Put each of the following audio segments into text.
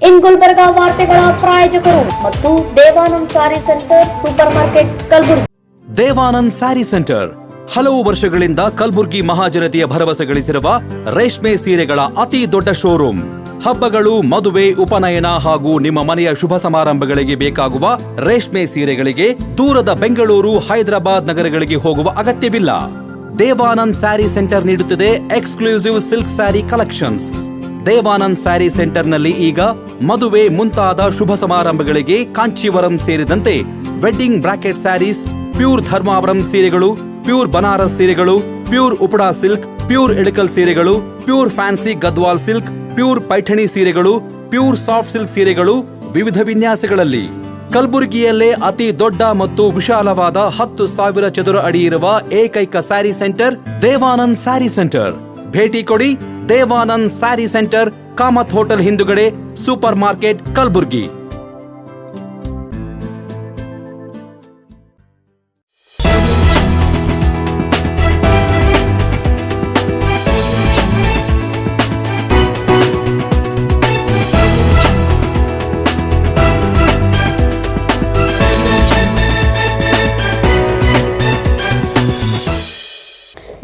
ಇನ್ ಗುಲ್ಬರ್ಗಾ ವಾರ್ತೆಗಳ ಪ್ರಾಯೋಜಕರು ಮತ್ತು ದೇವಾನಂದ್ ಸಾರಿ centre super market Kalaburagi. Devanand sari centre ಹಲವು ವರ್ಷಗಳಿಂದ ಕಲಬುರ್ಗಿ ಮಹಾಜನತೆಯ ಭರವಸೆ ಗಳಿಸಿರುವ ರೇಷ್ಮೆ ಸೀರೆಗಳ ಅತಿ ದೊಡ್ಡ ಶೋರೂಮ್. ಹಬ್ಬಗಳು, ಮದುವೆ, ಉಪನಯನ ಹಾಗೂ ನಿಮ್ಮ ಮನೆಯ ಶುಭ ಸಮಾರಂಭಗಳಿಗೆ ಬೇಕಾಗುವ ರೇಷ್ಮೆ ಸೀರೆಗಳಿಗೆ ದೂರದ ಬೆಂಗಳೂರು, ಹೈದರಾಬಾದ್ ನಗರಗಳಿಗೆ ಹೋಗುವ ಅಗತ್ಯವಿಲ್ಲ. ದೇವಾನಂದ್ ಸ್ಯಾರಿ ಸೆಂಟರ್ ನೀಡುತ್ತಿದೆ exclusive silk saree collections. Devanand saree ಸೆಂಟರ್ನಲ್ಲಿ ಈಗ ಮದುವೆ ಮುಂತಾದ ಶುಭ ಸಮಾರಂಭಗಳಿಗೆ ಕಾಂಚೀವರಂ ಸೇರಿದಂತೆ wedding brocade sarees, pure Dharmavaram ಸೀರೆಗಳು, ಪ್ಯೂರ್ ಬನಾರಸ್ ಸೀರೆಗಳು, pure Uppada silk, pure Ilkal ಸೀರೆಗಳು, pure fancy Gadwal silk, pure Paithani ಸೀರೆಗಳು, ಪ್ಯೂರ್ ಸಾಫ್ಟ್ ಸಿಲ್ಕ್ ಸೀರೆಗಳು ವಿವಿಧ ವಿನ್ಯಾಸಗಳಲ್ಲಿ. ಕಲಬುರಗಿಯಲ್ಲೇ ಅತಿ ದೊಡ್ಡ ಮತ್ತು ವಿಶಾಲವಾದ 10,000 ಚದುರ ಅಡಿ ಇರುವ ಏಕೈಕ ಸ್ಯಾರಿ ಸೆಂಟರ್ ದೇವಾನಂದ್ ಸ್ಯಾರಿ ಸೆಂಟರ್. ಭೇಟಿ ಕೊಡಿ. ದೇವಾನಂದ್ ಸ್ಯಾರಿ ಸೆಂಟರ್, ಕಾಮತ್ ಹೋಟೆಲ್ ಹಿಂದುಗಡೆ, ಸೂಪರ್ ಮಾರ್ಕೆಟ್, ಕಲಬುರ್ಗಿ.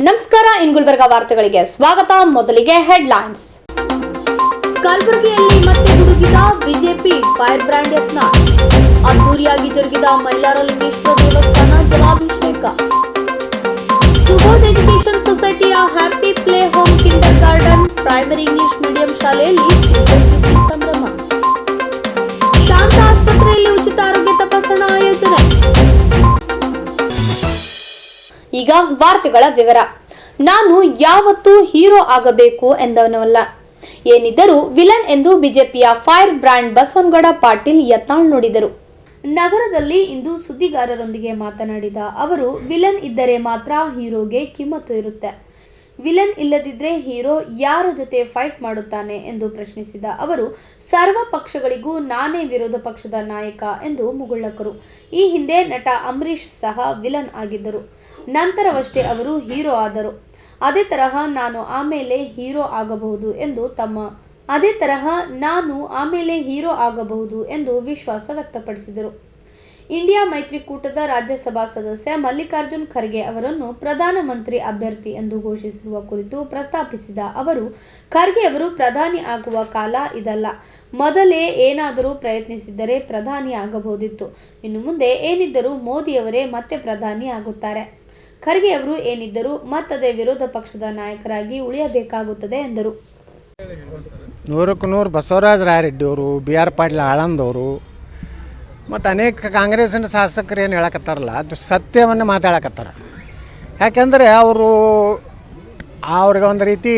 ನಮಸ್ಕಾರ, ಇನ್ ಗುಲ್ಬರ್ಗಾ ವಾರ್ತೆಗಳಿಗೆ ಸ್ವಾಗತ. ಮೊದಲಿಗೆ ಹೆಡ್ಲೈನ್ಸ್. ಕಲಬುರಗಿಯಲ್ಲಿ ಮತ್ತೆ ಹುಡುಗಿದ ಬಿಜೆಪಿ ಫೈರ್ ಬ್ರ್ಯಾಂಡ್ ಯತ್ನ. ಅದ್ದೂರಿಯಾಗಿ ಜರುಗಿದ ಮೈಲಾರಲಿಂಗೇಶ್ವರ ದೇವಸ್ಥಾನ ಜಲಾಭಿಷೇಕ. ಸುಬೋಧ್ ಎಜುಕೇಶನ್ ಸೊಸೈಟಿಯ happy play home kindergarten primary English medium ಶಾಲೆಯಲ್ಲಿ ಸಂಭ್ರಮ. ಶಾಂತ ಆಸ್ಪತ್ರೆಯಲ್ಲಿ ಉಚಿತ ಆರೋಗ್ಯ ತಪಾಸಣಾ ಆಯೋಜನೆ. ಈಗ ವಾರ್ತೆಗಳ ವಿವರ. ನಾನು ಯಾವತ್ತೂ ಹೀರೋ ಆಗಬೇಕು ಎಂದವನಲ್ಲ, ಏನಿದ್ದರೂ ವಿಲನ್ ಎಂದು ಬಿಜೆಪಿಯ ಫೈರ್ ಬ್ರ್ಯಾಂಡ್ ಬಸವನಗೌಡ ಪಾಟೀಲ್ ಯತ್ನಾಳ್ ನುಡಿದರು. ನಗರದಲ್ಲಿ ಇಂದು ಸುದ್ದಿಗಾರರೊಂದಿಗೆ ಮಾತನಾಡಿದ ಅವರು, ವಿಲನ್ ಇದ್ದರೆ ಮಾತ್ರ ಹೀರೋಗೆ ಕಿಮ್ಮತ್ತು ಇರುತ್ತೆ. ವಿಲನ್ ಇಲ್ಲದಿದ್ರೆ ಹೀರೋ ಯಾರ ಜೊತೆ ಫೈಟ್ ಮಾಡುತ್ತಾನೆ ಎಂದು ಪ್ರಶ್ನಿಸಿದ ಅವರು, ಸರ್ವ ಪಕ್ಷಗಳಿಗೂ ನಾನೇ ವಿರೋಧ ಪಕ್ಷದ ನಾಯಕ ಎಂದು ಮುಗುಳ್ಳಕರು. ಈ ಹಿಂದೆ ನಟ ಅಂಬರೀಶ್ ಸಹ ವಿಲನ್ ಆಗಿದ್ದರು. ನಂತರವಷ್ಟೇ ಅವರು ಹೀರೋ ಆದರು. ಅದೇ ತರಹ ನಾನು ಆಮೇಲೆ ಹೀರೋ ಆಗಬಹುದು ಎಂದು ವಿಶ್ವಾಸ ವ್ಯಕ್ತಪಡಿಸಿದರು. ಇಂಡಿಯಾ ಮೈತ್ರಿಕೂಟದ ರಾಜ್ಯಸಭಾ ಸದಸ್ಯ ಮಲ್ಲಿಕಾರ್ಜುನ್ ಖರ್ಗೆ ಅವರನ್ನು ಪ್ರಧಾನಮಂತ್ರಿ ಅಭ್ಯರ್ಥಿ ಎಂದು ಘೋಷಿಸಿರುವ ಕುರಿತು ಪ್ರಸ್ತಾಪಿಸಿದ ಅವರು, ಖರ್ಗೆ ಅವರು ಪ್ರಧಾನಿ ಆಗುವ ಕಾಲ ಇದಲ್ಲ. ಮೊದಲೇ ಏನಾದರೂ ಪ್ರಯತ್ನಿಸಿದ್ದರೆ ಪ್ರಧಾನಿ ಆಗಬಹುದಿತ್ತು. ಇನ್ನು ಮುಂದೆ ಏನಿದ್ದರೂ ಮೋದಿಯವರೇ ಮತ್ತೆ ಪ್ರಧಾನಿ ಆಗುತ್ತಾರೆ. ಖರ್ಗೆ ಅವರು ಏನಿದ್ದರೂ ಮತ್ತದೇ ವಿರೋಧ ಪಕ್ಷದ ನಾಯಕರಾಗಿ ಉಳಿಯಬೇಕಾಗುತ್ತದೆ ಎಂದರು. 100ಕ್ಕೆ 100 ಬಸವರಾಜ ರಾಯರೆಡ್ಡಿ ಅವರು, BR ಪಾಟೀಲ್ ಆಳಂದವರು ಮತ್ತು ಅನೇಕ ಕಾಂಗ್ರೆಸ್ಸಿನ ಶಾಸಕರು ಏನು ಹೇಳಕತ್ತಾರಲ್ಲ, ಅದು ಸತ್ಯವನ್ನು ಮಾತಾಡಕತ್ತಾರ. ಯಾಕೆಂದರೆ ಅವ್ರಿಗೆ ಒಂದು ರೀತಿ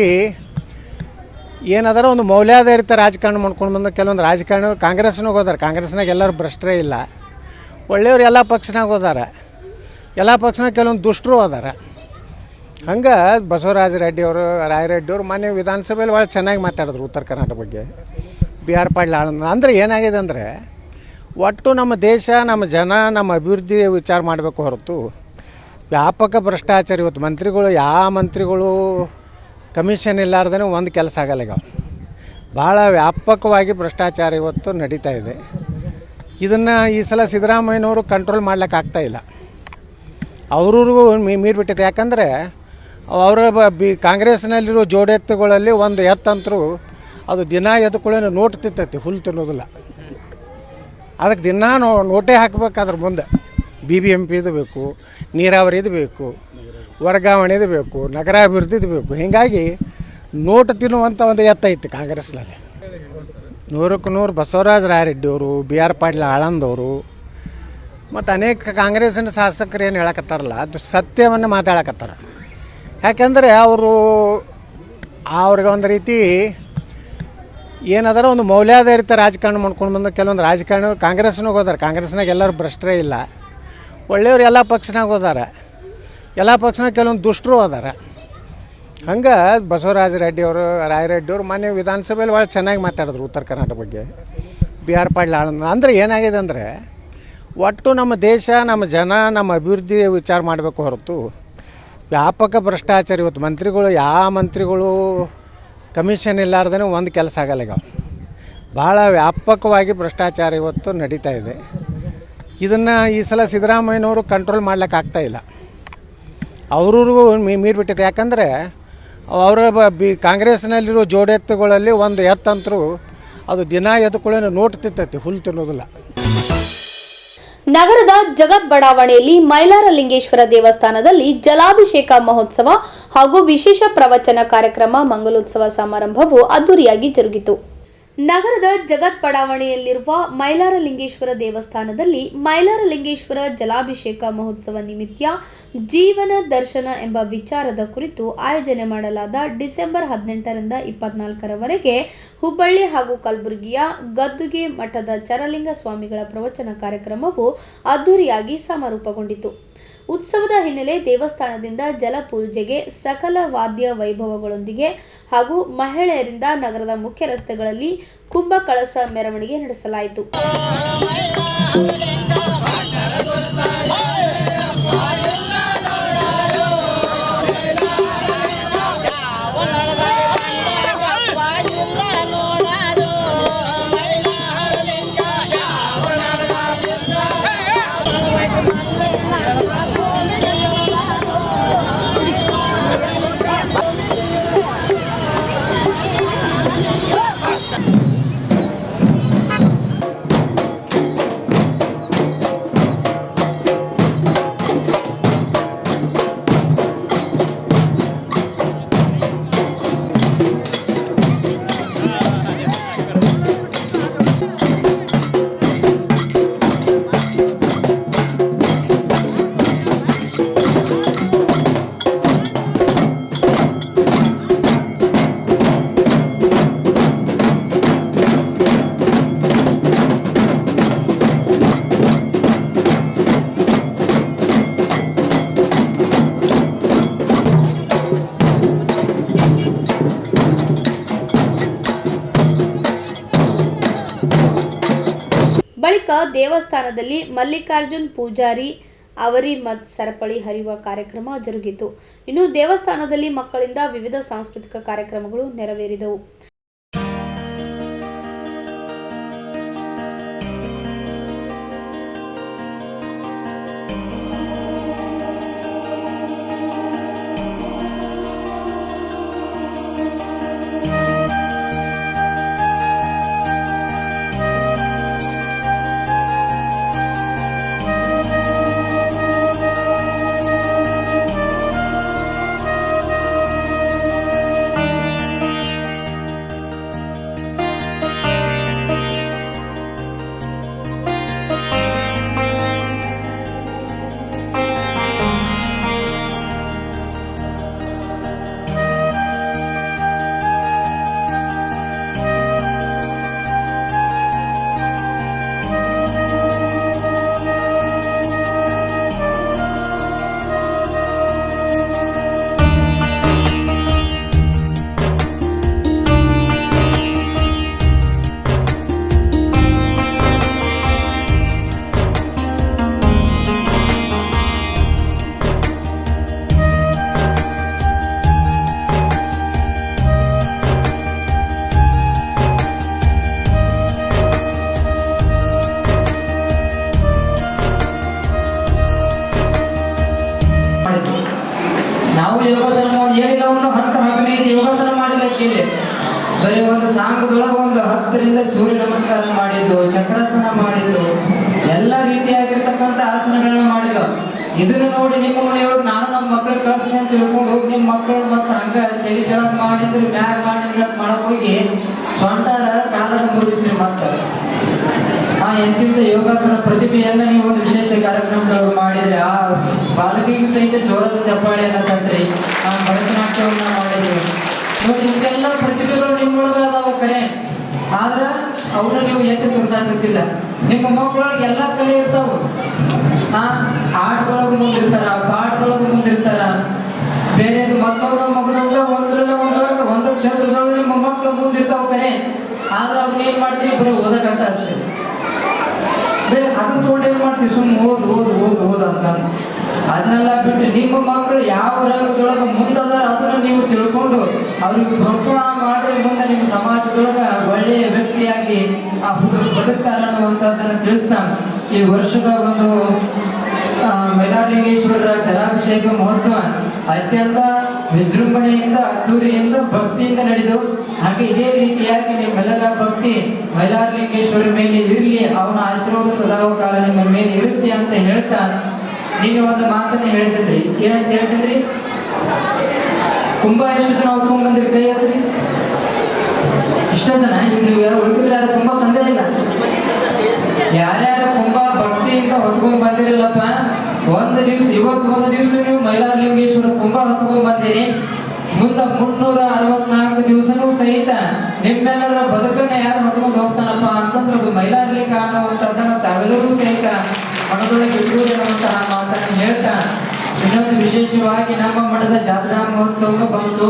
ಏನದಾರ ಒಂದು ಮೌಲ್ಯಾಧಾರಿತ ರಾಜಕಾರಣ ಮಾಡ್ಕೊಂಡು ಬಂದು ಕೆಲವೊಂದು ರಾಜಕಾರಣ ಕಾಂಗ್ರೆಸ್ನಾಗ ಹೋದಾರೆ. ಕಾಂಗ್ರೆಸ್ನಾಗ ಎಲ್ಲರೂ ಭ್ರಷ್ಟರೇ ಇಲ್ಲ, ಒಳ್ಳೆಯವ್ರು ಎಲ್ಲ ಪಕ್ಷನಾಗ ಹೋದಾರ. ಎಲ್ಲ ಪಕ್ಷನಾಗ ಕೆಲವೊಂದು ದುಷ್ಟರು ಹೋದಾರ. ಹಂಗೆ ಬಸವರಾಜ ರಾಯರೆಡ್ಡಿ ಅವರು ಮೊನ್ನೆ ವಿಧಾನಸಭೆಯಲ್ಲಿ ಭಾಳ ಚೆನ್ನಾಗಿ ಮಾತಾಡಿದ್ರು ಉತ್ತರ ಕರ್ನಾಟಕ ಬಗ್ಗೆ. BR ಪಾಟೀಲ್ ಆಳಂದ ಅಂದರೆ ಏನಾಗಿದೆ ಅಂದರೆ, ಒಟ್ಟು ನಮ್ಮ ದೇಶ, ನಮ್ಮ ಜನ, ನಮ್ಮ ಅಭಿವೃದ್ಧಿ ವಿಚಾರ ಮಾಡಬೇಕು ಹೊರತು ವ್ಯಾಪಕ ಭ್ರಷ್ಟಾಚಾರ. ಇವತ್ತು ಯಾವ ಮಂತ್ರಿಗಳು ಕಮಿಷನ್ ಇಲ್ಲಾರ್ದೇ ಒಂದು ಕೆಲಸ ಆಗಲ್ಲ. ಈಗ ಭಾಳ ವ್ಯಾಪಕವಾಗಿ ಭ್ರಷ್ಟಾಚಾರ ಇವತ್ತು ನಡೀತಾ ಇದೆ. ಇದನ್ನು ಈ ಸಲ ಸಿದ್ದರಾಮಯ್ಯನವರು ಕಂಟ್ರೋಲ್ ಮಾಡ್ಲಿಕ್ಕೆ ಆಗ್ತಾಯಿಲ್ಲ. ಅವ್ರಿಗೂ ಮೀರಿಬಿಟ್ಟಿದೆ. ಯಾಕಂದರೆ ಅವರ ಕಾಂಗ್ರೆಸ್ನಲ್ಲಿರೋ ಜೋಡೆತ್ತುಗಳಲ್ಲಿ ಒಂದು ಎತ್ತಂತರೂ ಅದು ದಿನ ಎದ್ಕೊಳ್ಳೋ ನೋಟ್ ತಿಂತೈತಿ, ಹುಲ್ಲು ತಿನ್ನೋದಿಲ್ಲ. ಅದಕ್ಕೆ ದಿನ ನೋಟೇ ಹಾಕಬೇಕಾದ್ರೆ ಮುಂದೆ BBMP ಬೇಕು, ನೀರಾವರಿದು ಬೇಕು, ವರ್ಗಾವಣೆದು ಬೇಕು, ನಗರಾಭಿವೃದ್ಧಿದು ಬೇಕು. ಹೀಗಾಗಿ ನೋಟು ತಿನ್ನುವಂಥ ಒಂದು ಎತ್ತೈತಿ ಕಾಂಗ್ರೆಸ್ನಲ್ಲಿ. 100ಕ್ಕೆ 100 ಬಸವರಾಜ ರಾಯರೆಡ್ಡಿ ಅವರು, BR ಪಾಟೀಲ್ ಆಳಂದವರು ಮತ್ತು ಅನೇಕ ಕಾಂಗ್ರೆಸ್ಸಿನ ಶಾಸಕರು ಏನು ಹೇಳಕತ್ತಾರಲ್ಲ, ಅದು ಸತ್ಯವನ್ನು ಮಾತಾಡಕತ್ತಾರ. ಯಾಕೆಂದರೆ ಅವ್ರಿಗೆ ಒಂದು ರೀತಿ ಏನದಾರ ಒಂದು ಮೌಲ್ಯಾಧಾರಿತ ರಾಜಕಾರಣ ಮಾಡ್ಕೊಂಡು ಬಂದು ಕೆಲವೊಂದು ರಾಜಕಾರಣ ಕಾಂಗ್ರೆಸ್ನಾಗ ಹೋದಾರೆ. ಕಾಂಗ್ರೆಸ್ನಾಗ ಎಲ್ಲರೂ ಭ್ರಷ್ಟರೇ ಇಲ್ಲ, ಒಳ್ಳೆಯವ್ರು ಎಲ್ಲ ಪಕ್ಷನಾಗ ಹೋದಾರ. ಎಲ್ಲ ಪಕ್ಷನಾಗ ಕೆಲವೊಂದು ದುಷ್ಟರು ಹೋದಾರ. ಹಂಗೆ ಬಸವರಾಜ ರಾಯರೆಡ್ಡಿ ಅವರು ಮೊನ್ನೆ ವಿಧಾನಸಭೆಯಲ್ಲಿ ಭಾಳ ಚೆನ್ನಾಗಿ ಮಾತಾಡಿದ್ರು ಉತ್ತರ ಕರ್ನಾಟಕ ಬಗ್ಗೆ. BR ಪಾಟೀಲ್ ಆಳಂದ ಅಂದರೆ ಏನಾಗಿದೆ ಅಂದರೆ, ಒಟ್ಟು ನಮ್ಮ ದೇಶ, ನಮ್ಮ ಜನ, ನಮ್ಮ ಅಭಿವೃದ್ಧಿ ವಿಚಾರ ಮಾಡಬೇಕು ಹೊರತು ವ್ಯಾಪಕ ಭ್ರಷ್ಟಾಚಾರ. ಇವತ್ತು ಮಂತ್ರಿಗಳು ಕಮಿಷನ್ ಇಲ್ಲಾರ್ದೇ ಒಂದು ಕೆಲಸ ಆಗಲ್ಲ. ಈಗ ಭಾಳ ವ್ಯಾಪಕವಾಗಿ ಭ್ರಷ್ಟಾಚಾರ ಇವತ್ತು ನಡೀತಾ ಇದೆ. ಇದನ್ನು ಈ ಸಲ ಸಿದ್ದರಾಮಯ್ಯನವರು ಕಂಟ್ರೋಲ್ ಮಾಡ್ಲಿಕ್ಕೆ ಆಗ್ತಾಯಿಲ್ಲ. ಅವ್ರಿಗೂ ಮೀರಿಬಿಟ್ಟಿದೆ. ಯಾಕಂದರೆ ಅವರ ಕಾಂಗ್ರೆಸ್ನಲ್ಲಿರೋ ಜೋಡೆತ್ತುಗಳಲ್ಲಿ ಒಂದು ಎತ್ತಂತರೂ ಅದು ದಿನ ಎದ್ದುಕೊಳ್ಳೋ ನೋಟ್ ತಿಂತೈತಿ, ಹುಲ್ಲು ತಿನ್ನೋದಿಲ್ಲ. ನಗರದ ಜಗತ್ ಬಡಾವಣೆಯಲ್ಲಿ ಮೈಲಾರಲಿಂಗೇಶ್ವರ ದೇವಸ್ಥಾನದಲ್ಲಿ ಜಲಾಭಿಷೇಕ ಮಹೋತ್ಸವ ಹಾಗೂ ವಿಶೇಷ ಪ್ರವಚನ ಕಾರ್ಯಕ್ರಮ ಮಂಗಲೋತ್ಸವ ಸಮಾರಂಭವು ಅದ್ದೂರಿಯಾಗಿ ಜರುಗಿತು. ನಗರದ ಜಗತ್ ಬಡಾವಣೆಯಲ್ಲಿರುವ ಮೈಲಾರಲಿಂಗೇಶ್ವರ ದೇವಸ್ಥಾನದಲ್ಲಿ ಮೈಲಾರಲಿಂಗೇಶ್ವರ ಜಲಾಭಿಷೇಕ ಮಹೋತ್ಸವ ನಿಮಿತ್ತ ಜೀವನ ದರ್ಶನ ಎಂಬ ವಿಚಾರದ ಕುರಿತು ಆಯೋಜನೆ ಮಾಡಲಾದ ಡಿಸೆಂಬರ್ 18ರಿಂದ 24ರವರೆಗೆ ಹುಬ್ಬಳ್ಳಿ ಹಾಗೂ ಕಲಬುರಗಿಯ ಗದ್ದುಗೆ ಮಠದ ಚರಲಿಂಗ ಸ್ವಾಮಿಗಳ ಪ್ರವಚನ ಕಾರ್ಯಕ್ರಮವು ಅದ್ದೂರಿಯಾಗಿ ಸಮಾರೋಪಗೊಂಡಿತು. ಉತ್ಸವದ ಹಿನ್ನೆಲೆ ದೇವಸ್ಥಾನದಿಂದ ಜಲಪೂಜೆಗೆ ಸಕಲ ವಾದ್ಯ ವೈಭವಗಳೊಂದಿಗೆ ಹಾಗೂ ಮಹಿಳೆಯರಿಂದ ನಗರದ ಮುಖ್ಯ ರಸ್ತೆಗಳಲ್ಲಿ ಕುಂಭ ಕಳಸ ಮೆರವಣಿಗೆ ನಡೆಸಲಾಯಿತು. ಬಳಿಕ ದೇವಸ್ಥಾನದಲ್ಲಿ ಮಲ್ಲಿಕಾರ್ಜುನ್ ಪೂಜಾರಿ ಅವರಿ ಮತ್ ಸರಪಳಿ ಹರಿಯುವ ಕಾರ್ಯಕ್ರಮ ಜರುಗಿತು. ಇನ್ನು ದೇವಸ್ಥಾನದಲ್ಲಿ ಮಕ್ಕಳಿಂದ ವಿವಿಧ ಸಾಂಸ್ಕೃತಿಕ ಕಾರ್ಯಕ್ರಮಗಳು ನೆರವೇರಿದವು. ನಾವು ಯೋಗಾಸನ ಏನಿಲ್ಲ ಒಂದು 10-15 ಯೋಗಾಸನ ಮಾಡಲಿಕ್ಕಿದೆ. ಬರೀ ಒಂದು ಸಾಂಗದೊಳಗೆ ಒಂದು 10ರಿಂದ ಸೂರ್ಯ ನಮಸ್ಕಾರ ಮಾಡಿದ್ದು, ಚಕ್ರಾಸನ ಮಾಡಿದ್ದು, ಎಲ್ಲ ರೀತಿಯಾಗಿರ್ತಕ್ಕಂಥ ಆಸನಗಳನ್ನ ಮಾಡಿದ್ದು. ಇದನ್ನು ನೋಡಿ ನಿಮ್ಮ ಮನೆಯವರು ನಾನು ನಮ್ಮ ಮಕ್ಕಳು ಕಳಿಸ್ತೀನಿ ಅಂತ ತಿಳ್ಕೊಂಡು ಹೋಗಿ ನಿಮ್ಮ ಮಕ್ಕಳು ಮತ್ತೆ ಹಂಗ ತೆಗಿ ಕೆಳಗೆ ಮಾಡಿದ್ರು ಮ್ಯಾಗ್ ಮಾಡಿದ್ರು ಅಂತ ಮಾಡಕ್ ಹೋಗಿ ಸ್ವಂತ ಕಾಲರ ಮುರಿದ್ರಿ. ಮತ್ತೆ ಎಂತಿಂತ ಯೋಗಾಸನ ಪ್ರತಿಭೆಯನ್ನ ನೀವು ಒಂದು ವಿಶೇಷ ಕಾರ್ಯಕ್ರಮಗಳು ಮಾಡಿದ್ರೆ ಆ ಬಾಲಕಿಗೂ ಸಹಿತ ಜೋರದ ಚಪ್ಪಾಳೆಯನ್ನ ತಟ್ರಿ. ಭರತನಾಟ್ಯವನ್ನ ಮಾಡಿದ್ವಿ ನೋಡಿ. ಇಂತೆಲ್ಲ ಪ್ರತಿಭೆಗಳು ನಿಮ್ಮೊಳಗ ಅದಾವ ಕರೆ, ಆದ್ರ ಅವ್ರನ್ನ ನೀವು ಎತ್ತಿ ತೋರ್ಸಾಕತ್ತಿಲ್ಲ. ನಿಮ್ಮ ಮಕ್ಕಳೊಳಗೆ ಎಲ್ಲ ಕಲೆ ಇರ್ತಾವ. ಆಟದೊಳಗೆ ಮುಂದಿರ್ತಾರ, ಪಾಠದೊಳಗೆ ಮುಂದಿರ್ತಾರ, ಬೇರೆ ಮಕ್ಕಳ ಒಂದು ಕ್ಷೇತ್ರದೊಳಗೆ ನಿಮ್ಮ ಮಕ್ಕಳು ಮುಂದಿರ್ತಾವ ಕರೆ. ಆದ್ರೆ ಅವ್ನ ಏನ್ ಮಾಡ್ತೀವಿ, ಬರೀ ಓದಕ್ಕಂತ ಅಷ್ಟೇ. ಬೇರೆ ಅದನ್ನ ತಗೊಂಡು ಏನ್ ಮಾಡ್ತೀವಿ, ಸುಮ್ಮನೆ ಓದ್ ಅಂತ. ಅದನ್ನೆಲ್ಲ ಬಿಟ್ಟು ನಿಮ್ಮ ಮಕ್ಕಳು ಯಾವ ರಂಗದೊಳಗೆ ಮುಂದದ ಅದನ್ನ ನೀವು ತಿಳ್ಕೊಂಡು ಅವ್ರಿಗೆ ಪ್ರೋತ್ಸಾಹ ಮಾಡ್ರೆ ಮುಂದೆ ನಿಮ್ಮ ಸಮಾಜದೊಳಗೆ ಒಳ್ಳೆಯ ವ್ಯಕ್ತಿಯಾಗಿ ತಿಳಿಸ್ತಾ ಈ ವರ್ಷದ ಒಂದು ಮೈಲಾರಲಿಂಗೇಶ್ವರರ ಜಲಾಭಿಷೇಕ ಮಹೋತ್ಸವ ಅತ್ಯಂತ ವಿಜೃಂಭಣೆಯಿಂದ ಅದ್ದೂರಿಯಿಂದ ಭಕ್ತಿಯಿಂದ ನಡೆದು ಹಾಗೆ ಇದೇ ರೀತಿಯಾಗಿ ನಿಮ್ಮೆಲ್ಲರ ಭಕ್ತಿ ಮೈಲಾರಲಿಂಗೇಶ್ವರ ಮೇಲೆ ಇರಲಿ, ಅವನ ಆಶೀರ್ವಾದ ಸದಾಕಾಲ ನಿಮ್ಮ ಮೇಲೆ ಇರುತ್ತೆ ಅಂತ ಹೇಳ್ತಾ ನೀವು ಒಂದು ಮಾತನ್ನ ಹೇಳ್ತಿದ್ರಿ. ಏನಂತ ಹೇಳ್ತಿದ್ರಿ? ಕುಂಭ ಎಷ್ಟು ಜನ ಹೊತ್ಕೊಂಡ್ ಬಂದ್ರಿ? ಕೈ ಹತ್ರಿ. ಇಷ್ಟ ಜನ. ಈಗ ನೀವು ಉಳಿದ್ರೆ ಯಾರು ಕುಂಭ ತಂದೇ ಇಲ್ಲ. ಯಾರ್ಯಾರು ಕುಂಭ ಭಕ್ತಿಯಿಂದ ಹೊತ್ಕೊಂಡ್ ಬಂದಿರಲ್ಲಪ್ಪ, ಒಂದು ದಿವ್ಸ ಇವತ್ತು ಒಂದು ದಿವ್ಸ ನೀವು ಮೈಲಾರಲಿಂಗೇಶ್ವರ ಕುಂಭ ಹೊತ್ಕೊಂಡ್ ಬಂದಿರಿ, ಮುಂದೆ 364 ದಿವಸನೂ ಸಹಿತ ನಿಮ್ಮೆಲ್ಲರ ಬದುಕನ್ನ ಯಾರು ಹೊತ್ಕೊಂಡು ಹೋಗ್ತಾನಪ್ಪ ಅಂತಂದ್ರೆ ಅದು ಮೈಲಾರಲಿಂಗ ಅನ್ನುವಂಥದ್ದನ್ನ ತಾವೆಲ್ಲರೂ ಸಹಿತ ಮನದೊಳಗೆ ಇಟ್ಟುವುದು ಎನ್ನುವಂತಹ ಮಾತನ್ನು ಹೇಳ್ತಾ ಇನ್ನೊಂದು ವಿಶೇಷವಾಗಿ ನಮ್ಮ ಮಠದ ಜಾತ್ರಾ ಮಹೋತ್ಸವ ಬಂತು.